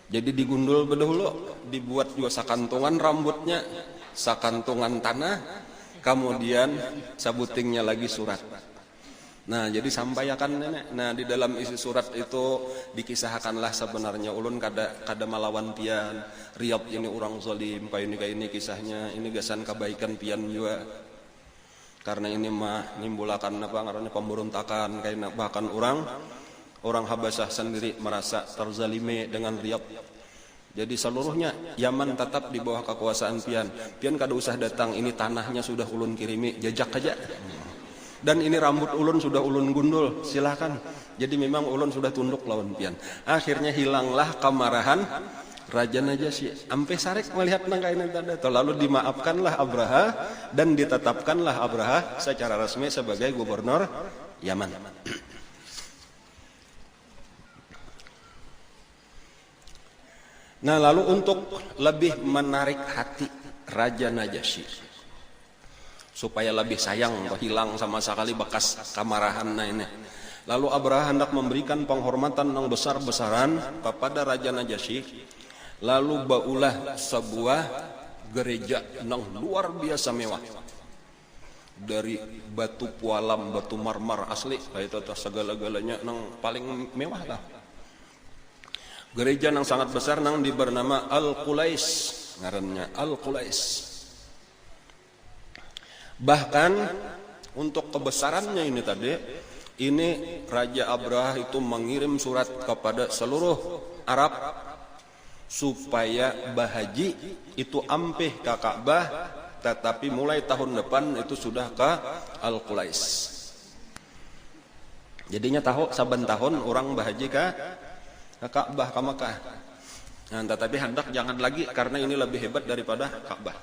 Jadi digundul berdahulu, dibuat juga sakantungan rambutnya, sakantungan tanah, kemudian sabutingnya lagi surat. Nah, jadi sampaikan nenek. Nah, di dalam isi surat itu dikisahkanlah sebenarnya ulun kada malawan pian. Riyadh ini orang zalim, kayak ini kisahnya, ini gasan kebaikan pian juga. Karena ini mah nimbulakan apa ngarannya pemberontakan, kayak bahkan orang Habasyah sendiri merasa terzalimi dengan Riyadh. Jadi seluruhnya Yaman tetap di bawah kekuasaan pian. Pian kada usah datang, ini tanahnya sudah ulun kirimi, jajak aja. Dan ini rambut ulun sudah ulun gundul, silakan. Jadi memang ulun sudah tunduk lawan pian. Akhirnya hilanglah kemarahan Raja Najasyi. Ampe sarik melihat nangka ini tadi. Lalu dimaafkanlah Abraha dan ditetapkanlah Abraha secara resmi sebagai gubernur Yaman. Nah, lalu untuk lebih menarik hati Raja Najasyi supaya lebih sayang atau hilang sama sekali bekas kemarahan ini. Lalu Abraha hendak memberikan penghormatan yang besar-besaran kepada Raja Najasyi. Lalu baulah sebuah gereja yang luar biasa mewah. Dari batu pualam, batu marmer asli, itu segala-galanya yang paling mewah lah. Gereja yang sangat besar yang bernama Al-Qulais, ngarannya Al-Qulais. Bahkan untuk kebesarannya ini tadi, ini Raja Abraha itu mengirim surat kepada seluruh Arab supaya bahaji itu ampih ke Ka'bah, tetapi mulai tahun depan itu sudah ke Al-Qulais. Jadinya saban tahun orang bahaji ke Ka'bah, ke Makkah. Nah, tetapi hendak jangan lagi karena ini lebih hebat daripada Ka'bah.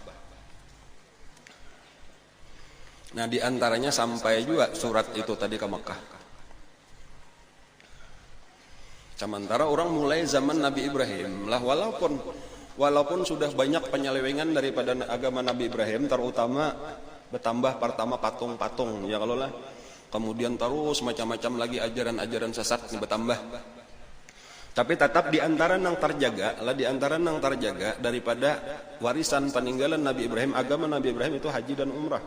Nah, di antaranya sampai juga surat itu tadi ke Makkah. Sementara orang mulai zaman Nabi Ibrahim lah, walaupun sudah banyak penyelewengan daripada agama Nabi Ibrahim, terutama bertambah pertama patung-patung ya kalau lah. Kemudian terus macam-macam lagi ajaran-ajaran sesat bertambah. Tapi tetap di antara yang terjaga daripada warisan peninggalan Nabi Ibrahim, agama Nabi Ibrahim itu haji dan umrah.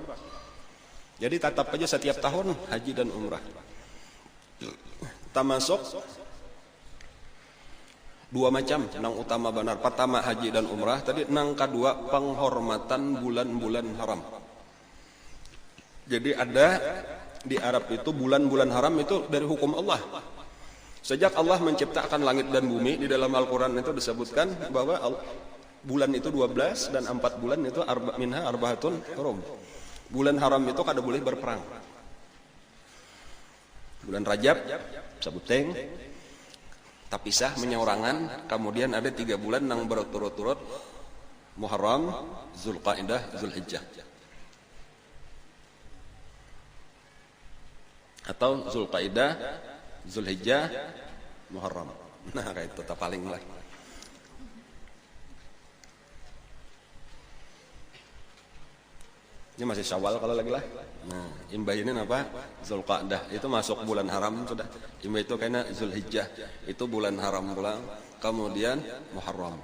Jadi tetap aja setiap tahun haji dan umrah. Termasuk dua macam nang utama benar. Pertama haji dan umrah, tadi nang kedua penghormatan bulan-bulan haram. Jadi ada di Arab itu bulan-bulan haram itu dari hukum Allah. Sejak Allah menciptakan langit dan bumi, di dalam Al-Quran itu disebutkan bahwa bulan itu 12 dan 4 bulan itu minha arbaatun hurum. Bulan haram itu kada boleh berperang. Bulan Rajab, Sabuteng, Tapisah, Menyaurangan. Kemudian ada 3 bulan yang berturut-turut, Muharram, Zulqaidah, Zulhijjah. Atau Zulqaidah, Zulhijjah, Muharram. Nah, kayak itu paling lah. Ini masih Syawal kalau lagi lah. Nah, imbah ini apa? Zulqa'dah. Itu masuk bulan haram sudah. Imbah itu kayaknya Zulhijjah. Itu bulan haram pulang. Kemudian Muharram.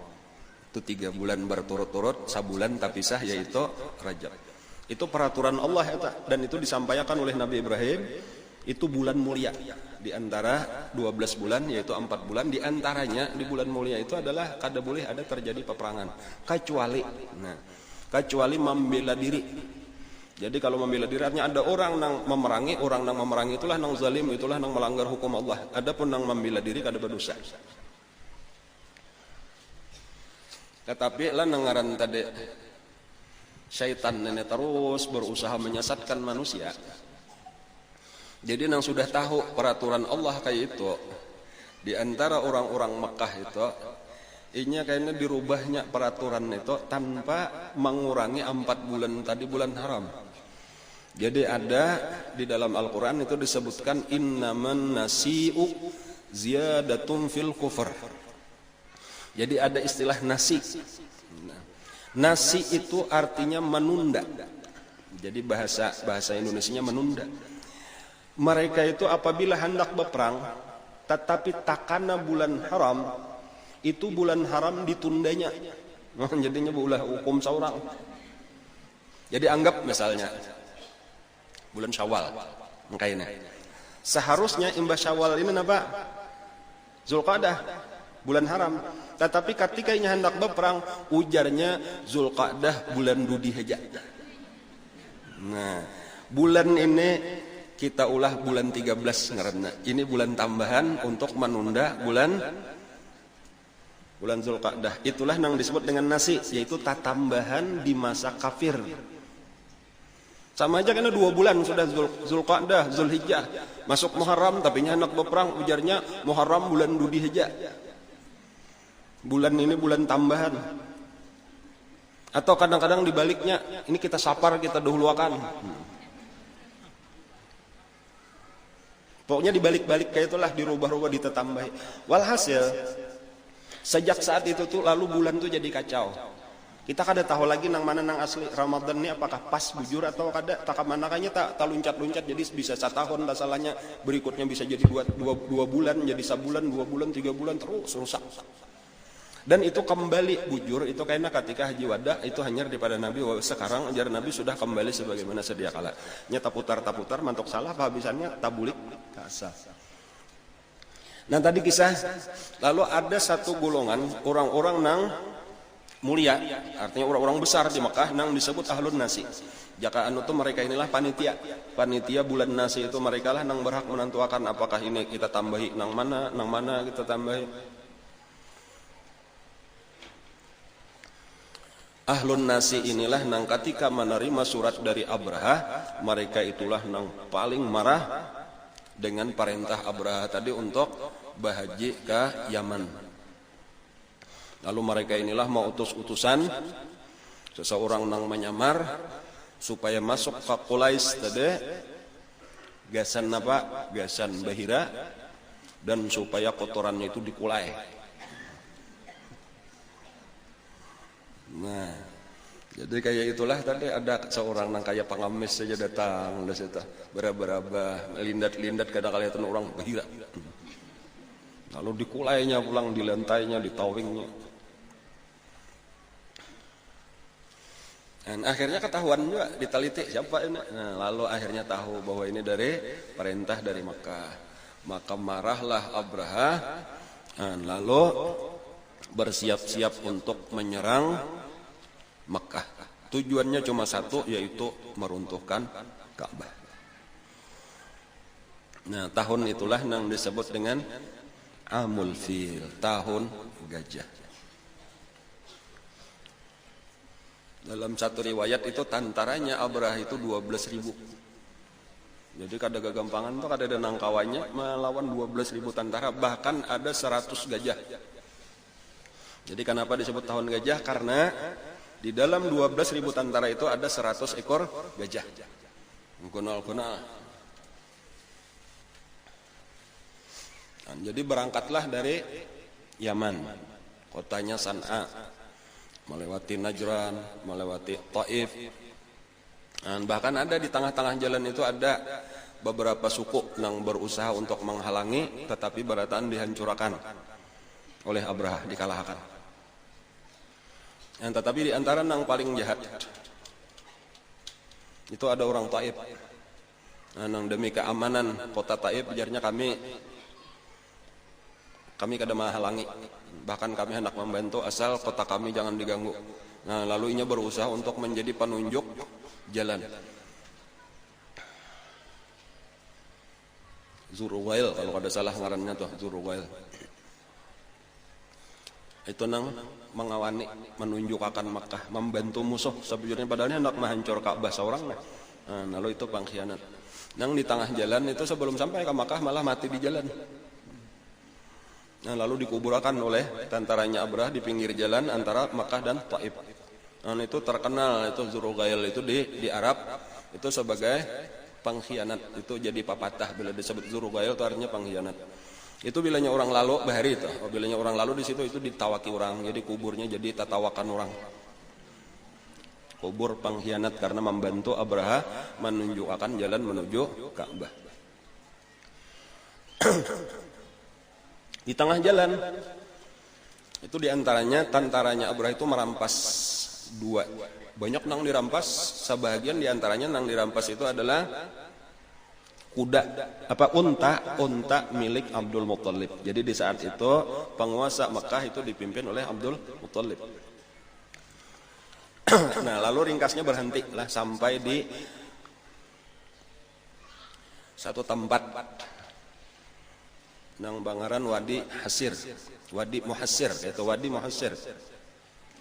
Itu 3 bulan berturut-turut, sabulan tak pisah, yaitu Rajab. Itu peraturan Allah ya, dan itu disampaikan oleh Nabi Ibrahim. Itu bulan mulia. Di antara 12 bulan, yaitu 4 bulan. Di antaranya di bulan mulia itu adalah kada boleh ada terjadi peperangan. Kecuali membela diri. Jadi kalau membela diri artinya ada orang nang memerangi itulah nang zalim, itulah nang melanggar hukum Allah. Adapun nang membela diri kada berdosa. Tetapi lah nangaran tadi syaitan ini terus berusaha menyesatkan manusia. Jadi nang sudah tahu peraturan Allah kayak itu, di antara orang-orang Mekah itu inya kayaknya dirubahnya peraturan itu tanpa mengurangi 4 bulan tadi bulan haram. Jadi ada di dalam Al-Quran itu disebutkan innaman nasi'u ziyadatun fil kufr. Jadi ada istilah nasi. Nasi itu artinya menunda. Jadi bahasa Indonesianya menunda. Mereka itu apabila hendak berperang, tetapi takana bulan haram, itu bulan haram ditundanya. Jadinya ulah hukum seorang. Jadi anggap misalnya bulan Syawal, makanya seharusnya imbah Syawal ini apa? Zulqa'dah, bulan haram. Tetapi ketika ini hendak berperang, ujarnya Zulqa'dah bulan Dzulhijjah. Nah, bulan ini kita ulah bulan 13 ngaranna. Ini bulan tambahan untuk menunda bulan Zulqa'dah. Itulah yang disebut dengan nasi, yaitu tatambahan di masa kafir. Sama aja karena 2 bulan sudah Zulqa'dah, Zulhijjah, masuk Muharram, tapi hendak berperang, ujarnya Muharram bulan Dzulhijjah. Bulan ini bulan tambahan. Atau kadang-kadang dibaliknya, ini kita sapar, kita dahuluakan. Pokoknya dibalik-balik kayak itulah, dirubah-rubah, ditetambahi. Walhasil sejak saat itu tuh lalu bulan tuh jadi kacau. Kita kada tahu lagi nang mana nang asli Ramadan ini apakah pas bujur atau kada. Tak manakanya tak luncat-luncat, jadi bisa 1 tahun masalahnya, berikutnya bisa jadi 2 bulan, jadi sebulan, 2 bulan, 3 bulan, terus rusak. Dan itu kembali bujur itu kayaknya ketika Haji Wada itu hanya daripada Nabi. Sekarang ajaran Nabi sudah kembali sebagaimana sedia kala. Nyata putar mantuk salah, kehabisannya tabulik kasar. Nah tadi kisah, lalu ada satu golongan orang-orang nang mulia, artinya orang-orang besar di Mekah nang disebut ahlun nasi. Jaka anu tuh mereka inilah panitia bulan nasi itu, mereka lah nang berhak menentukan apakah ini kita tambahi nang mana kita tambahi. Ahlun nasi inilah nang ketika menerima surat dari Abraha, mereka itulah nang paling marah dengan perintah Abraha tadi untuk bahaji ke Yaman. Lalu mereka inilah mau utus-utusan seseorang nang menyamar supaya masuk ke Quraisy tadi, gasan apa? Gasan bahira, dan supaya kotorannya itu dikulai. Nah, jadi kayak itulah tadi ada seorang nang kayak pengamis saja datang dari situ, beraba-raba, lindat-lindat kadang-kadang itu orang bahira. Lalu dikulainya pulang, di lantainya, di towingnya. Dan akhirnya ketahuan juga, diteliti siapa ini. Nah, lalu akhirnya tahu bahwa ini dari perintah dari Makkah. Maka marahlah Abraha, dan lalu bersiap-siap untuk menyerang Makkah. Tujuannya cuma satu, yaitu meruntuhkan Ka'bah. Nah, tahun itulah yang disebut dengan Amul Fil, tahun gajah. Dalam satu riwayat itu tantaranya Abraha itu 12.000. Jadi kada gagampangan tuh, kada ada nangkawannya melawan 12.000 tentara, bahkan ada 100 gajah. Jadi kenapa disebut tahun gajah? Karena di dalam 12.000 tentara itu ada 100 ekor gajah. Kunal-kunal. Nah, jadi berangkatlah dari Yaman, kotanya San'a, melewati Najran, melewati Taif. Bahkan ada di tengah-tengah jalan itu ada beberapa suku yang berusaha untuk menghalangi, tetapi barataan dihancurkan oleh Abraha, dikalahkan. Tetapi di antara yang paling jahat itu ada orang Taif. Nang demi keamanan kota Taif, ujarnya kami kada menghalangi, bahkan kami hendak membantu asal kota kami jangan diganggu. Lalu inya berusaha untuk menjadi penunjuk jalan. Zuruwail kalau kada salah ngarannya tuh, Zuruwail. Itu nang mengawani, menunjukkan Makkah, membantu musuh sebujurnya, padahal hendak menghancur Ka'bah seorang. Lalu itu pengkhianat. Nang di tengah jalan itu sebelum sampai ke Makkah malah mati di jalan. Lalu dikuburkan oleh tentaranya Abraha di pinggir jalan antara Makkah dan Taif. Itu terkenal, itu Zuruwail itu di Arab itu sebagai pengkhianat. Itu jadi papatah bila disebut Zuruwail itu artinya pengkhianat. Itu bilanya orang lalu bahari itu. Bilanya orang lalu di situ itu ditawaki orang. Jadi kuburnya jadi tatawakan orang. Kubur pengkhianat karena membantu Abraha menunjukkan jalan menuju Ka'bah. Di tengah jalan itu diantaranya tentaranya Abraha itu merampas dua. Banyak nang dirampas, sebagian diantaranya nang dirampas itu adalah kuda, unta milik Abdul Muthalib. Jadi di saat itu penguasa Mekah itu dipimpin oleh Abdul Muthalib. Nah, lalu ringkasnya berhenti lah sampai di satu tempat nang bangaran Wadi Hasir, Wadi Muhassir, yaitu Wadi Muhassir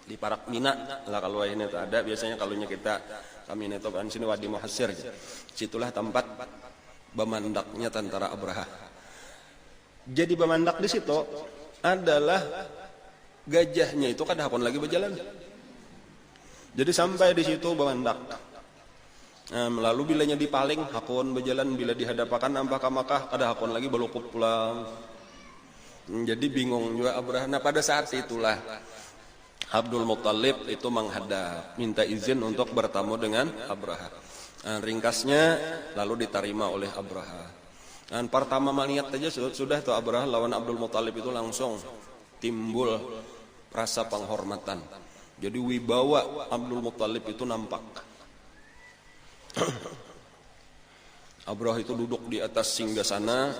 di Parak Mina lah. Kalau ini itu ada biasanya kalunya kami itu kan sini Wadi Muhassir. Situlah tempat bemandaknya tentara Abraha. Jadi bemandak di situ adalah gajahnya itu kada hakon lagi berjalan. Jadi sampai di situ bemandak. Lalu bilanya dipaling hakon berjalan, bila dihadapakan nampak ke Makkah kada hakon lagi balukut pulang. Jadi bingung juga Abraha. Nah, pada saat itulah Abdul Muthalib itu menghadap, minta izin untuk bertemu dengan Abraha. Ringkasnya lalu diterima oleh Abraha. Dan pertama melihat saja sudah tuh Abraha lawan Abdul Muthalib itu langsung timbul rasa penghormatan. Jadi wibawa Abdul Muthalib itu nampak. Abraha itu duduk di atas singgasana,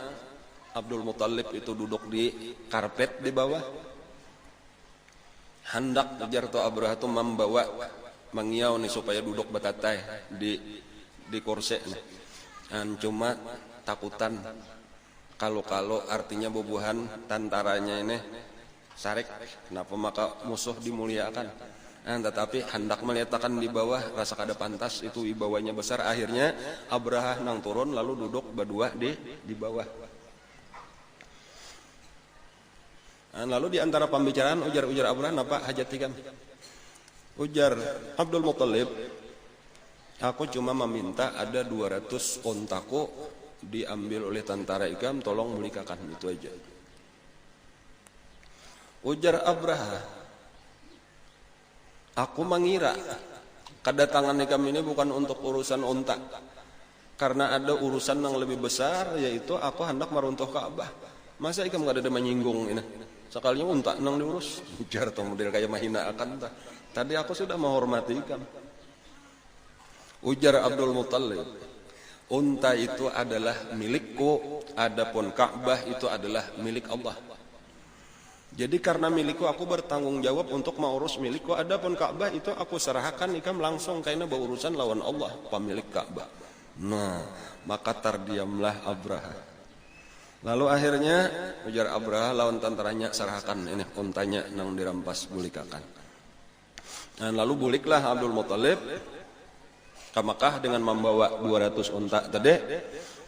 Abdul Muthalib itu duduk di karpet di bawah. Hendak kejar tuh Abraha itu membawa mengiau nih supaya duduk batatai di kursi nih. Dan cuma takutan kalau artinya bubuhan tentaranya ini sarek, kenapa maka musuh dimuliakan. Tetapi hendak meletakkan di bawah rasa kada pantas, itu wibawanya besar. Akhirnya Abraha nang turun lalu duduk berdua di bawah. Lalu di antara pembicaraan ujar Abraha, "Napa hajat tikam?" Ujar Abdul Muthalib, "Aku cuma meminta ada 200 ontaku diambil oleh tentara ikam, tolong mulikakan." Itu aja. Ujar Abraha, "Aku mengira kedatangan ikam ini bukan untuk urusan onta, karena ada urusan yang lebih besar, yaitu aku hendak meruntuh Ka'bah. Masa ikam gak ada menyinggung ini? Sekalinya unta nang diurus." Ujar tuh model kayak mahina akan ta. Tadi aku sudah menghormati ikam. Ujar Abdul Muthalib, "Unta itu adalah milikku, adapun Ka'bah itu adalah milik Allah. Jadi karena milikku aku bertanggung jawab untuk mengurus milikku, adapun Ka'bah itu aku serahkan ikam langsung karena berurusan lawan Allah, pemilik Ka'bah." Nah, maka terdiamlah Abraha. Lalu akhirnya ujar Abraha lawan tentaranya, "Serahkan ini untanya nang dirampas, bulikakan." Dan lalu buliklah Abdul Muthalib ke Makkah dengan membawa 200 unta tadi.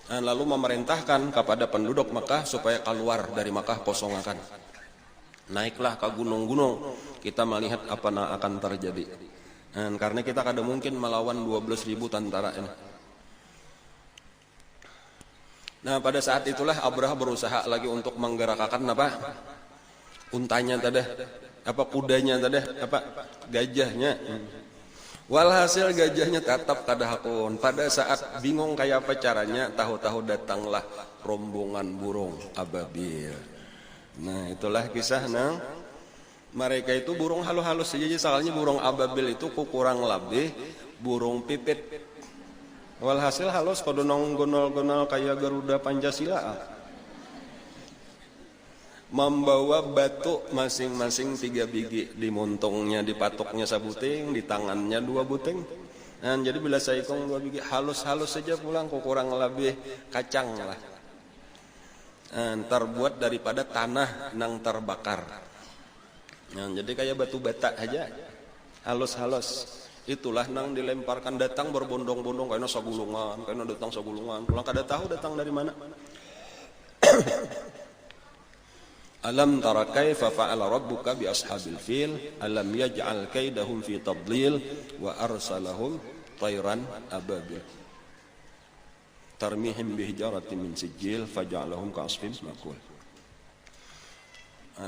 Dan lalu memerintahkan kepada penduduk Makkah supaya keluar dari Makkah kosongakan. Naiklah ke gunung-gunung, kita melihat apa yang akan terjadi. Dan karena kita kada mungkin melawan 12.000 tentara ini. Nah, pada saat itulah Abraha berusaha lagi untuk menggerakkan untanya tadi, kudanya tadi, gajahnya. Walhasil gajahnya tetap kada hakun. Pada saat bingung kayak apa caranya, tahu-tahu datanglah rombongan burung ababil. Nah itulah kisah nang mereka itu burung halus-halus saja. Soalnya burung ababil itu kurang lebih burung pipit. Walhasil halus kodonong gonol-gonol kayak Garuda Pancasila. Membawa batu masing-masing 3 biji, di montongnya, di patoknya sabuting, di tangannya 2 buting. Nah, jadi bila saikong 2 biji, halus-halus saja pulang, kurang lebih kacang lah. Terbuat daripada tanah nang terbakar. Nah, jadi kayak batu bata aja, halus-halus. Itulah nang dilemparkan, datang berbondong-bondong, kayaknya sagulungan, kayaknya datang sagulungan. Pulang kada tahu datang dari mana. Alam tara kaifa fa'ala rabbuka bi ashabil fil alam yaj'al kaidahum fi tadlil wa arsalahum tayran ababil tarmihim bihijaratin min sijil faja'alahum ka'asfin ma'kul.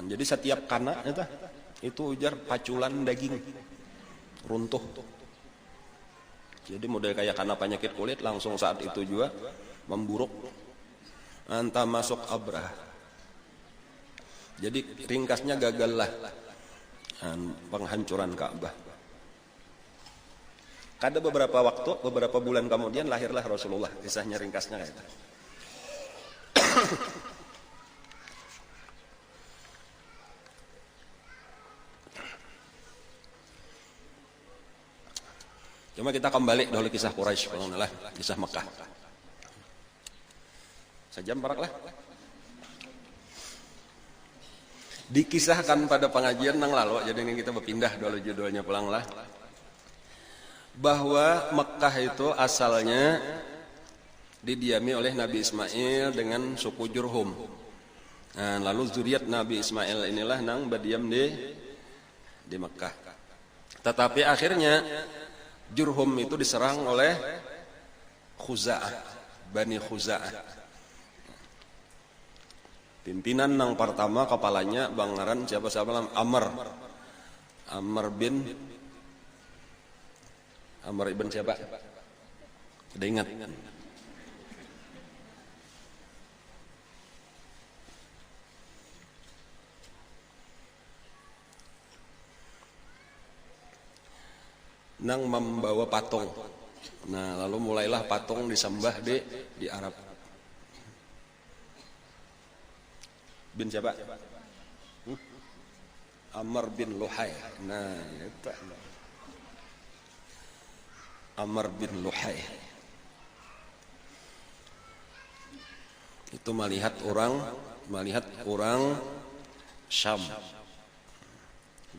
Jadi setiap kana itu ujar paculan daging runtuh. Jadi model kayak kana penyakit kulit, langsung saat itu juga memburuk. Anta masuk Abrah. Jadi ringkasnya gagallah penghancuran Ka'bah. Kada beberapa waktu, beberapa bulan kemudian lahirlah Rasulullah. Kisahnya ringkasnya kayak itu. Cuma kita kembali dahulu kisah Quraisy, kisah Mekah. Sejam parak lah. Dikisahkan pada pengajian nang lalu, jadi ini kita berpindah dulu judulnya pulang lah, bahwa Mekah itu asalnya didiami oleh Nabi Ismail dengan suku Jurhum. Nah, lalu zuriat Nabi Ismail inilah nang berdiam di Mekah. Tetapi akhirnya Jurhum itu diserang oleh Khuza'ah, Bani Khuza'ah. Pimpinan nang pertama kepalanya bangaran siapa Amr ibn siapa? Udah ingat? Nang membawa patung. Nah, lalu mulailah patung disembah di Arab. Bin siapa? Amr bin Luhai. Nah, itu Amr bin Luhai. Itu melihat orang Syam.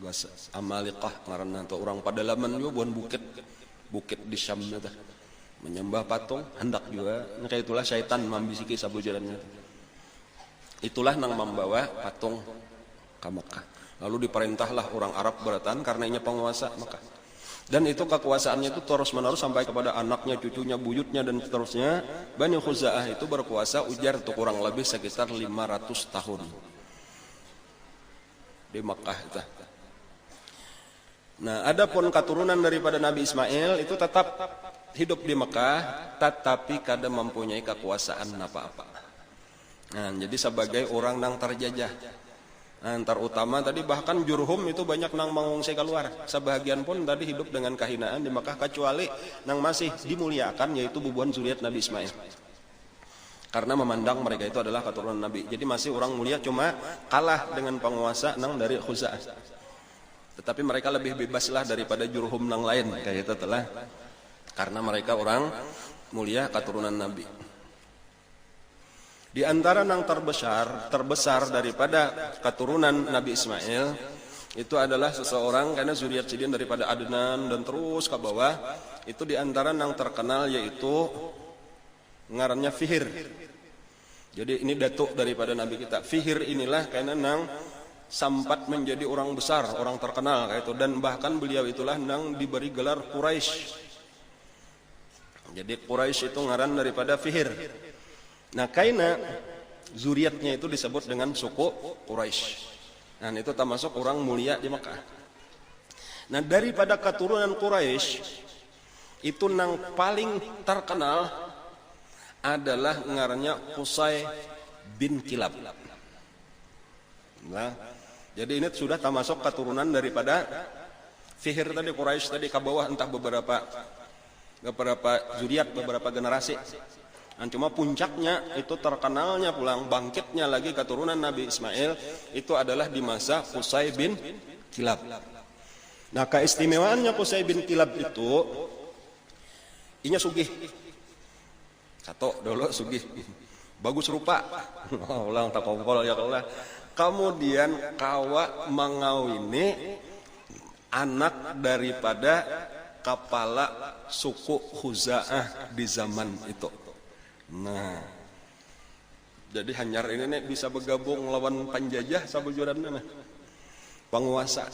Bahasa Amalikah ngaranna teh orang padalaman juga buan bukit di Syam teh. Menyembah patung hendak juga. Nah, kayak itulah syaitan membisiki sabu jalannya. Itulah nang membawa patung ke Mekah. Lalu diperintahlah orang Arab beratan karena ini penguasa Mekah. Dan itu kekuasaannya itu terus menerus sampai kepada anaknya, cucunya, buyutnya dan seterusnya. Bani Khuza'ah itu berkuasa ujar untuk kurang lebih sekitar 500 tahun di Mekah itu. Nah, adapun keturunan daripada Nabi Ismail itu tetap hidup di Mekah, tetapi kada mempunyai kekuasaan apa-apa. Nah, jadi sebagai orang nang terjajah. Nah, terutama tadi bahkan Jurhum itu banyak nang mengungsi keluar. Sebahagian pun tadi hidup dengan kehinaan di Mekah, kecuali nang masih dimuliakan yaitu bubuhan zuriat Nabi Ismail. Karena memandang mereka itu adalah keturunan Nabi. Jadi masih orang mulia, cuma kalah dengan penguasa nang dari Khuza'ah. Tetapi mereka lebih bebaslah daripada Jurhum nang lain kayak itu telah. Karena mereka orang mulia keturunan Nabi. Di antara nang terbesar daripada keturunan Nabi Ismail itu adalah seseorang karena zuriat sidin daripada Adnan dan terus ke bawah. Itu di antara nang terkenal yaitu ngarannya Fihir. Jadi ini datuk daripada Nabi kita. Fihir inilah karena nang sempat menjadi orang besar, orang terkenal kayak itu, dan bahkan beliau itulah nang diberi gelar Quraisy. Jadi Quraisy itu ngaran daripada Fihir. Nah, kaina zuriatnya itu disebut dengan suku Quraisy. Nah, itu termasuk orang mulia di Mekah. Nah, daripada keturunan Quraisy itu nang paling terkenal adalah ngarannya Qusay bin Kilab. Nah, jadi ini sudah termasuk keturunan daripada Fihr tadi, Quraisy tadi ke bawah entah beberapa zuriat, beberapa generasi. Dan cuma puncaknya itu terkenalnya pulang bangkitnya lagi keturunan Nabi Ismail itu adalah di masa Qusay bin Kilab. Nah, keistimewaannya Qusay bin Kilab itu inya sugih. Satu dulu sugih. Bagus rupa. Ulang tak kompol ya Allah. Kemudian kawa mengawini anak daripada kepala suku Khuza'ah di zaman itu. Nah, jadi Hanyar ini bisa bergabung lawan penjajah sabujuranna nah. Penguasa.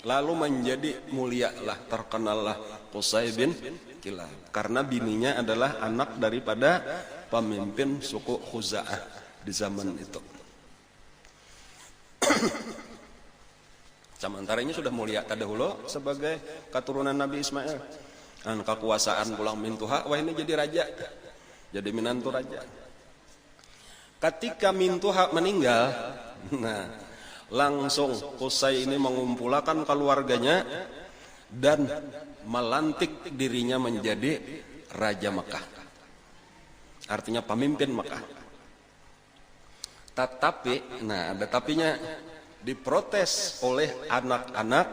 Lalu menjadi mulialah, terkenallah Qusay bin Kilab karena bininya adalah anak daripada pemimpin suku Khuza'ah di zaman itu. Sementara ini sudah mulia tadahulu sebagai keturunan Nabi Ismail. Dan kekuasaan pulang Mintuha, wah ini jadi raja. Jadi menantu raja. Ketika Mintuha meninggal, nah langsung Qusay ini mengumpulkan keluarganya dan melantik dirinya menjadi Raja Mekah. Artinya pemimpin Mekah. Tetapi, nah ada tapinya, diprotes oleh anak-anak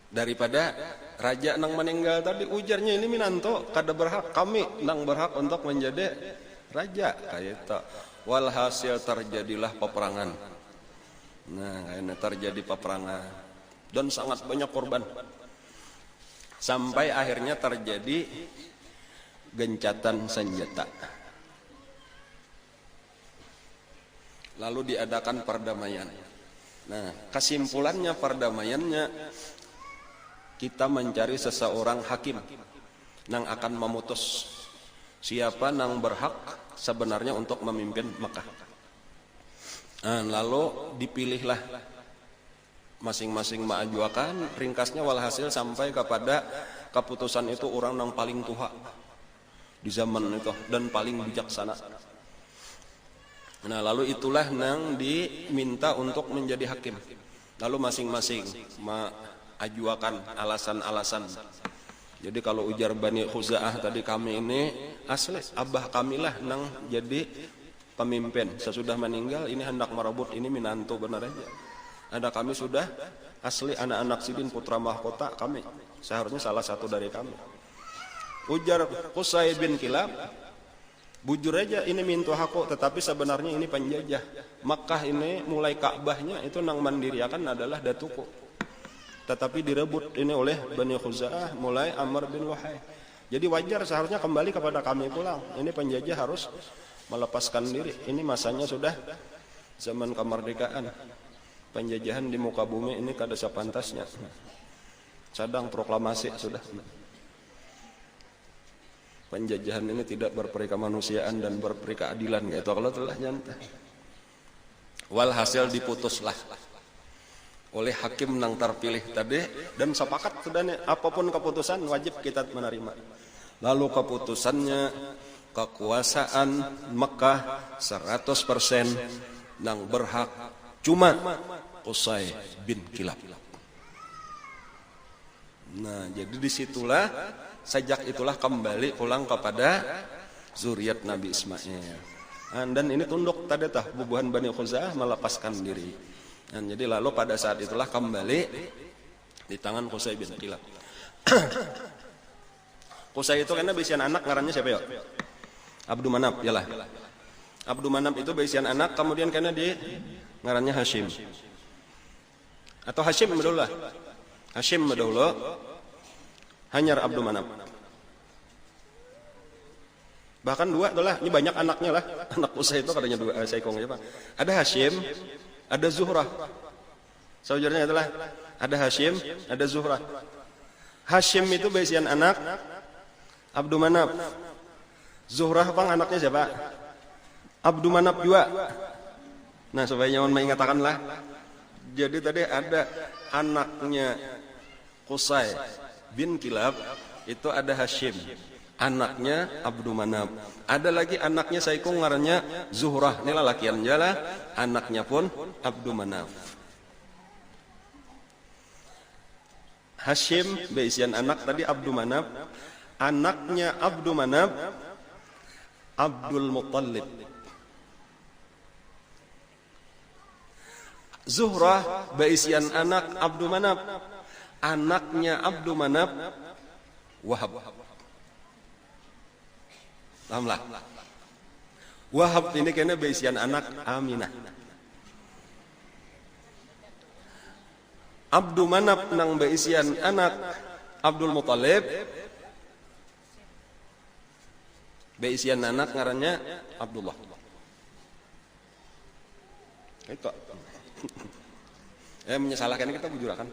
daripada raja nang meninggal tadi. Ujarnya ini minanto kada berhak, kami nang berhak untuk menjadi raja. Kayak itu. Walhasil terjadilah peperangan. Nah, ini terjadi peperangan dan sangat banyak korban. Sampai akhirnya terjadi gencatan senjata. Lalu diadakan perdamaian. Nah, kesimpulannya perdamaiannya kita mencari seseorang hakim yang akan memutus siapa yang berhak sebenarnya untuk memimpin Mekah. Nah, lalu dipilihlah masing-masing mengajukan, ringkasnya walhasil sampai kepada keputusan itu orang yang paling tua di zaman itu dan paling bijaksana. Nah, lalu itulah yang diminta untuk menjadi hakim. Lalu masing-masing mengajukan alasan-alasan. Jadi kalau ujar Bani Khuza'ah tadi, kami ini asli abah kamilah yang jadi pemimpin. Sesudah meninggal ini hendak merebut ini minantu benar aja. Ada kami sudah asli anak-anak sidin putra mahkota kami. Seharusnya salah satu dari kami. Ujar Qusay bin Kilab, bujur aja ini mintu aku, tetapi sebenarnya ini penjajah. Makkah ini mulai Ka'bahnya itu nang mandiriakan adalah datuku. Tetapi direbut ini oleh Bani Khuza'ah mulai Amr bin Wahai. Jadi wajar seharusnya kembali kepada kami pulang. Ini penjajah harus melepaskan diri. Ini masanya sudah zaman kemerdekaan. Penjajahan di muka bumi ini kada sepantasnya. Cadang proklamasi sudah. Penjajahan ini tidak berperi kemanusiaan dan berperi keadilan gitu kalau telah nyantai. Walhasil diputuslah oleh hakim yang terpilih tadi dan sepakat sudah apapun keputusan wajib kita menerima. Lalu keputusannya kekuasaan Mekah 100% yang berhak cuma Qusay bin Kilab. Nah, jadi disitulah sejak itulah kembali pulang kepada zuriat Nabi Ismail. Dan ini tunduk tadi tah bubuhan Bani Khuza'ah melepaskan diri. Dan jadi lalu pada saat itulah kembali di tangan Qusay bin Kilab. Qusay itu karena bisian anak ngarannya siapa ya? Abdul Manaf, yalah. Abdul Manaf itu bisian anak, kemudian karena di ngarannya Hashim. Atau Hashim dulu lah. Hashim dulu. Hanyar Abdul Manaf. Bahkan dua itulah, ini banyak anaknya lah. Anak Qusay itu katanya dua, saya kong aja Pak. Ada Hashim, ada Zuhrah. Saudaranya adalah ada Hashim, ada Zuhrah. Hashim itu bisian anak Abdul Manaf. Zuhrah bang anaknya siapa? Abdul Manaf juga. Nah supaya nyaman mengatakanlah. Jadi tadi ada anaknya Qusay bin Kilab itu ada Hashim, anaknya Abdu Manaf. Ada lagi anaknya Saikung ngarannya Zuhrah, ini lalakian jala, anaknya pun Abdu Manaf. Hashim beisian anak tadi Abdu Manaf, anaknya Abdu Manaf Abdul Muttalib. Zuhrah beisian anak Abdu Manaf, anaknya Abdu Manaf Wahab. Pahamlah. Wahab ini kena beisian anak Aminah. Abdu Manaf nang beisian anak Abdul Muttalib, beisian anak ngarannya Abdullah. Itu. Menyesalahkan kita bujurakan.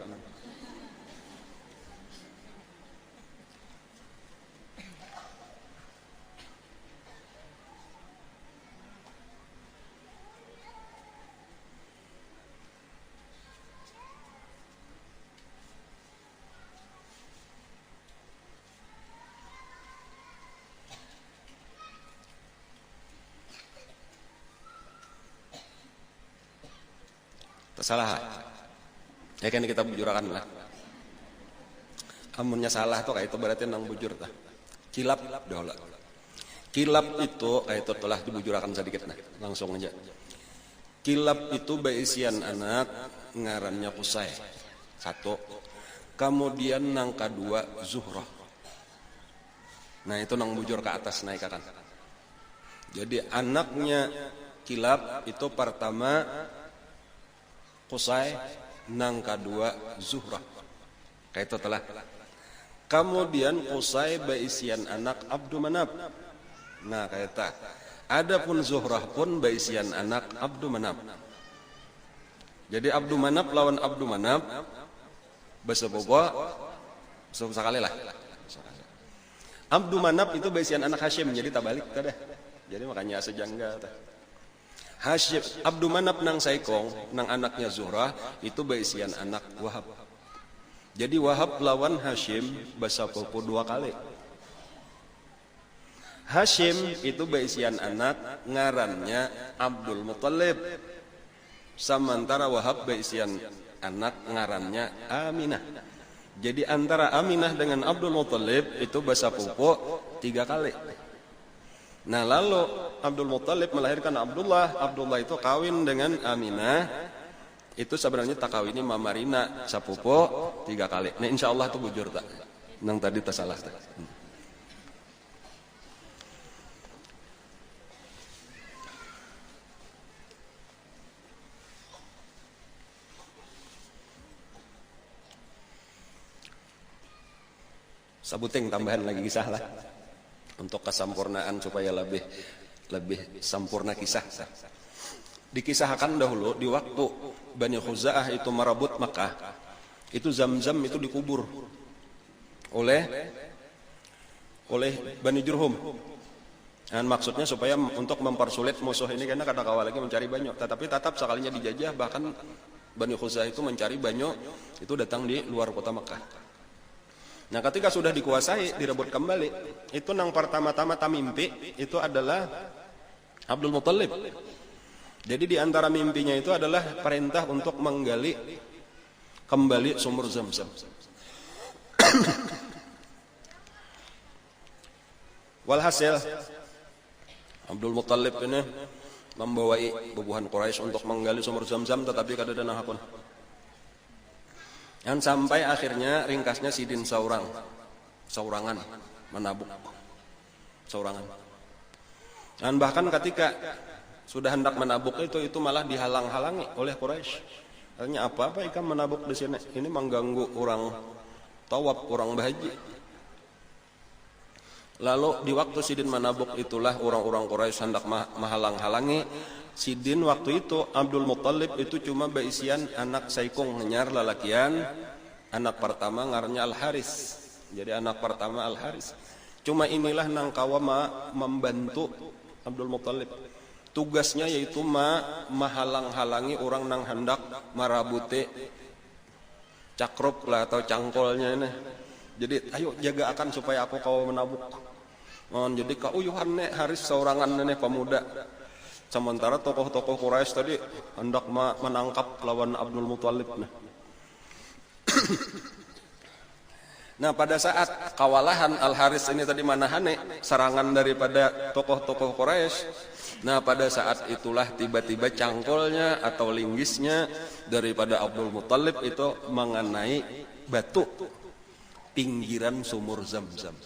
Salah. Ya kan kita bujurakan lah. Amunnya salah tuh kayak itu berarti nang bujur tah. Kilap dola. Kilap itu kayak itu telah dibujurakan sedikit nah. Langsung aja. Kilap itu beisian anak ngarannya Qusay. Satu. Kemudian nang kedua Zuhrah. Nah itu nang bujur ke atas naik akan. Jadi anaknya Kilab itu pertama Qusay, nang kedua Zuhrah. Kayak itu telah. Kemudian Qusay beisian anak Abdu Manaf. Nah kayak itu. Adapun Zuhrah pun beisian anak Abdu Manaf. Jadi Abdu Manaf lawan Abdu Manaf bersebogo sekali lah. Abdu Manaf itu beisian anak Hashim, jadi tabalik dah. Jadi makanya sejangga tah. Hashim, Abdu Manaf nang Saikong, nang anaknya Zuhrah, itu beisian anak Wahab. Jadi Wahab lawan Hashim basapopo dua kali. Hashim itu beisian anak ngarannya Abdul Muttalib. Sementara Wahab beisian anak ngarannya Aminah. Jadi antara Aminah dengan Abdul Muttalib itu basapopo 3 kali. Nah lalu Abdul Muttalib melahirkan Abdullah. Abdullah itu kawin dengan Aminah. Itu sebenarnya tak kawini Mamarina sapupo 3 kali. Nah insya Allah itu bujur tak. Nang tadi tak salah tak. Sabuting tambahan lagi kisah lah. Untuk kesempurnaan supaya lebih sempurna kisah. Dikisahkan dahulu di waktu Bani Khuza'ah itu merebut Makkah, itu Zamzam itu dikubur oleh Bani Jurhum. Dan maksudnya supaya untuk mempersulit musuh ini karena kata kawal lagi mencari banyu, tetapi tetap sekalinya dijajah, bahkan Bani Khuza'ah itu mencari banyu itu datang di luar kota Makkah. Nah ketika sudah dikuasai, direbut kembali, itu nang pertama-tama tamimpi itu adalah Abdul Muttalib. Jadi di antara mimpinya itu adalah perintah untuk menggali kembali sumur Zamzam. Walhasil Abdul Muttalib ini membawai bubuhan Quraisy untuk menggali sumur Zamzam, tetapi kada ada nahapun. Dan sampai akhirnya ringkasnya Sidin Saurangan menabuk Saurangan. Dan bahkan ketika sudah hendak menabuk itu malah dihalang-halangi oleh Quraisy. Artinya apa ikan menabuk di sini? Ini mengganggu orang tawaf, orang berhaji. Lalu di waktu Sidin menabuk itulah orang-orang Quraisy hendak menghalang-halangi. Sidin waktu itu Abdul Muttalib itu cuma beisian anak Saikung nyar lalakian. Anak pertama ngarannya Al-Haris. Jadi anak pertama Al-Haris. Cuma inilah nang kawama membantu Abdul Muttalib. Tugasnya yaitu menghalang-halangi orang nang hendak marabute cakruk lah atau cangkolnya ini. Jadi ayo jaga akan supaya aku kau menabuk. Jadi kauyuhan nih Haris seorangan nih pemuda. Sementara tokoh-tokoh Quraisy tadi hendak menangkap lawan Abdul Muthalib. Nah pada saat kawalahan Al-Haris ini tadi manahane serangan daripada tokoh-tokoh Quraisy. Nah pada saat itulah tiba-tiba cangkolnya atau linggisnya daripada Abdul Muthalib itu mengenai batu pinggiran sumur Zam-Zam.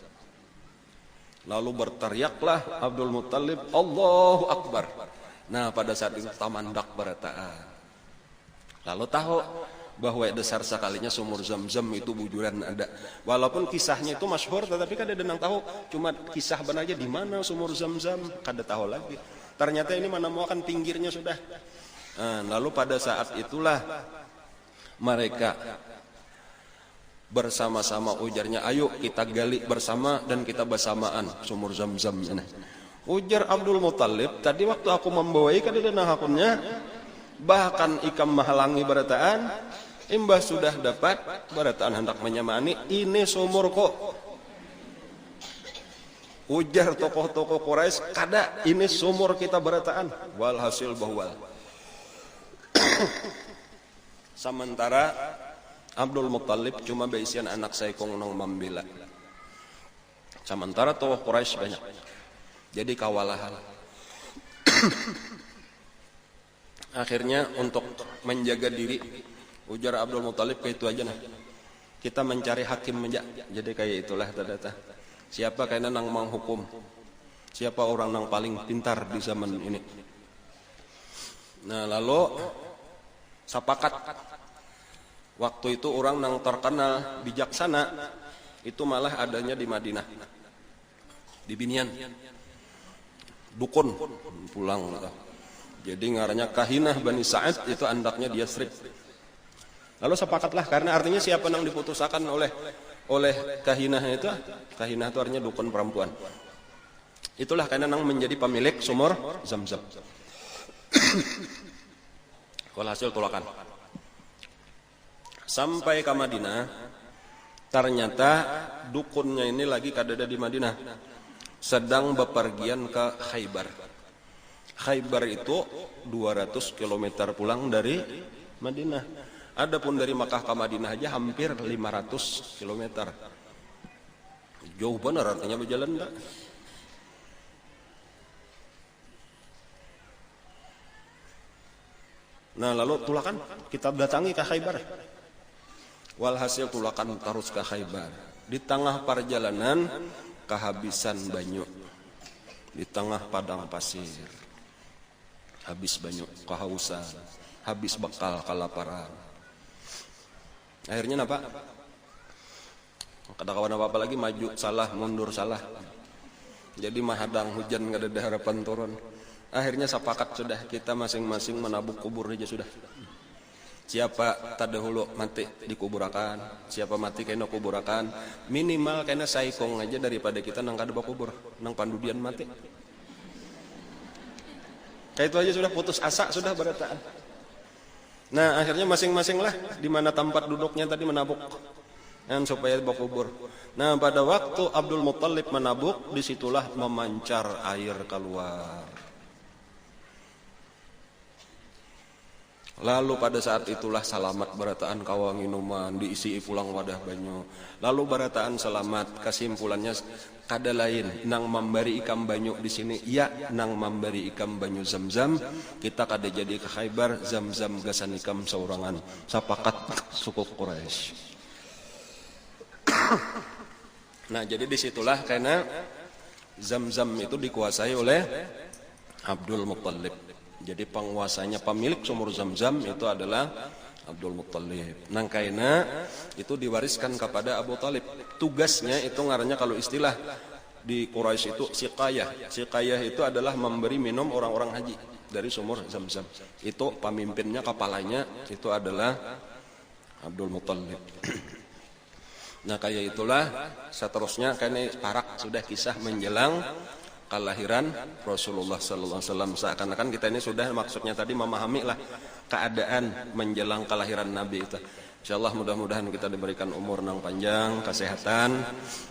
Lalu berteriaklah Abdul Muthalib, Allahu Akbar. Nah pada saat itu tamandak berataan. Lalu tahu bahwa dasar sekalinya sumur Zam-Zam itu bujuran ada. Walaupun kisahnya itu masyhur, tetapi kada ada yang tahu. Cuma kisah benar aja di mana sumur Zam-Zam, kada tahu lagi. Ternyata ini menemukan pinggirnya sudah. Lalu pada saat itulah mereka bersama-sama ujarnya, ayo kita gali bersama dan kita bersamaan sumur Zam-Zam ini. Ujar Abdul Muthalib, tadi waktu aku membawai kada ada hakunnya, bahkan ikam menghalangi berataan. Imbah sudah dapat berataan hendak menyamani, ini sumur kok. Ujar tokoh-tokoh Quraisy, kada ini sumur kita berataan. Walhasil bahwa sementara Abdul Muthalib cuma beisian anak saikong nong membela. Sementara tokoh Quraisy banyak. Jadi kawalahan. Akhirnya untuk menjaga diri, ujar Abdul Muthalib kayak itu aja nah. Kita mencari hakim aja. Jadi kayak itulah data. Siapa kayaknya nang menghukum? Siapa orang yang paling pintar di zaman ini? Nah lalu sepakat waktu itu orang yang terkenal bijaksana itu malah adanya di Madinah, di Binian, dukun pulang. Jadi ngarannya Kahinah Bani Sa'ad, itu andaknya dia Yasrib. Lalu sepakatlah, karena artinya siapa yang diputusakan oleh Kahinah itu artinya dukun perempuan. Itulah karena yang menjadi pemilik sumur Zam-Zam. Walhasil tulakan. Sampai ke Madinah, ternyata dukunnya ini lagi kadada di Madinah, sedang bepergian ke Khaybar. Khaybar itu 200 km pulang dari Madinah. Adapun dari Makkah ke Madinah aja hampir 500 km. Jauh benar artinya berjalan enggak? Nah lalu tulakan kita datangi ke Khaybar. Walhasil tulakan terus ke Khaybar. Di tengah perjalanan kehabisan banyu. Di tengah padang pasir. Habis banyu, kehausan. Habis bekal, kelaparan. Akhirnya apa? Kada kawan apa-apa lagi, maju salah, mundur salah. Jadi mahadang hujan gak ada harapan turun. Akhirnya sepakat sudah, kita masing-masing menabuk kubur aja sudah. Siapa tadahulu mati dikuburakan, siapa mati kena kuburakan. Minimal kena saikong aja daripada kita nang kada bakubur, nang pandudian mati. Kayak itu aja sudah, putus asa sudah berataan. Nah akhirnya masing-masing lah di mana tempat duduknya tadi menabuk, dan supaya bakubur. Nah pada waktu Abdul Muthalib menabuk, disitulah memancar air keluar. Lalu pada saat itulah selamat berataan kawang minuman, diisi pulang wadah banyu. Lalu berataan selamat, kesimpulannya kada lain nang memberi ikan banyu di sini, ya nang memberi ikan banyu Zam-Zam. Kita kada jadi ke Khaybar, Zam-Zam gasan ikam saurangan. Sepakat suku Quraisy. Nah jadi disitulah karena Zam-Zam itu dikuasai oleh Abdul Muthalib. Jadi penguasanya, pemilik sumur Zam-Zam itu adalah Abdul Muthalib. Nangkaina itu diwariskan kepada Abu Talib. Tugasnya itu ngarannya kalau istilah di Quraisy itu siqayah. Siqayah itu adalah memberi minum orang-orang haji dari sumur Zam-Zam. Itu pemimpinnya, kepalanya itu adalah Abdul Muthalib. Nah kayak itulah seterusnya karena parak sudah kisah menjelang kelahiran Rasulullah sallallahu alaihi wasallam. Seakan-akan kita ini sudah maksudnya tadi memahami lah keadaan menjelang kelahiran Nabi itu. Insyaallah mudah-mudahan kita diberikan umur yang panjang, kesehatan,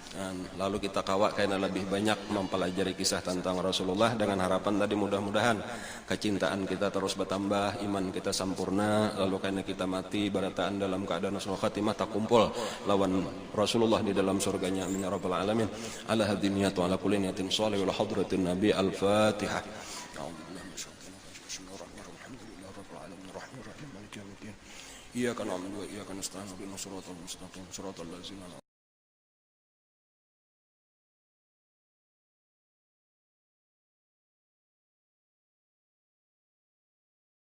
dan lalu kita kawak karena lebih banyak mempelajari kisah tentang Rasulullah dengan harapan tadi mudah-mudahan kecintaan kita terus bertambah, iman kita sempurna, lalu karena kita mati barataan dalam keadaan husnul khatimah tak kumpul lawan Rasulullah di dalam surganya. Amin ya rabbal alamin. Ala hadhihi niyatu ala kulli niyatin shalih wa hadratin nabi. Al-Fatihah. إياك نعبد وإياك نستعين اهدنا الصراط المستقيم صراط الذين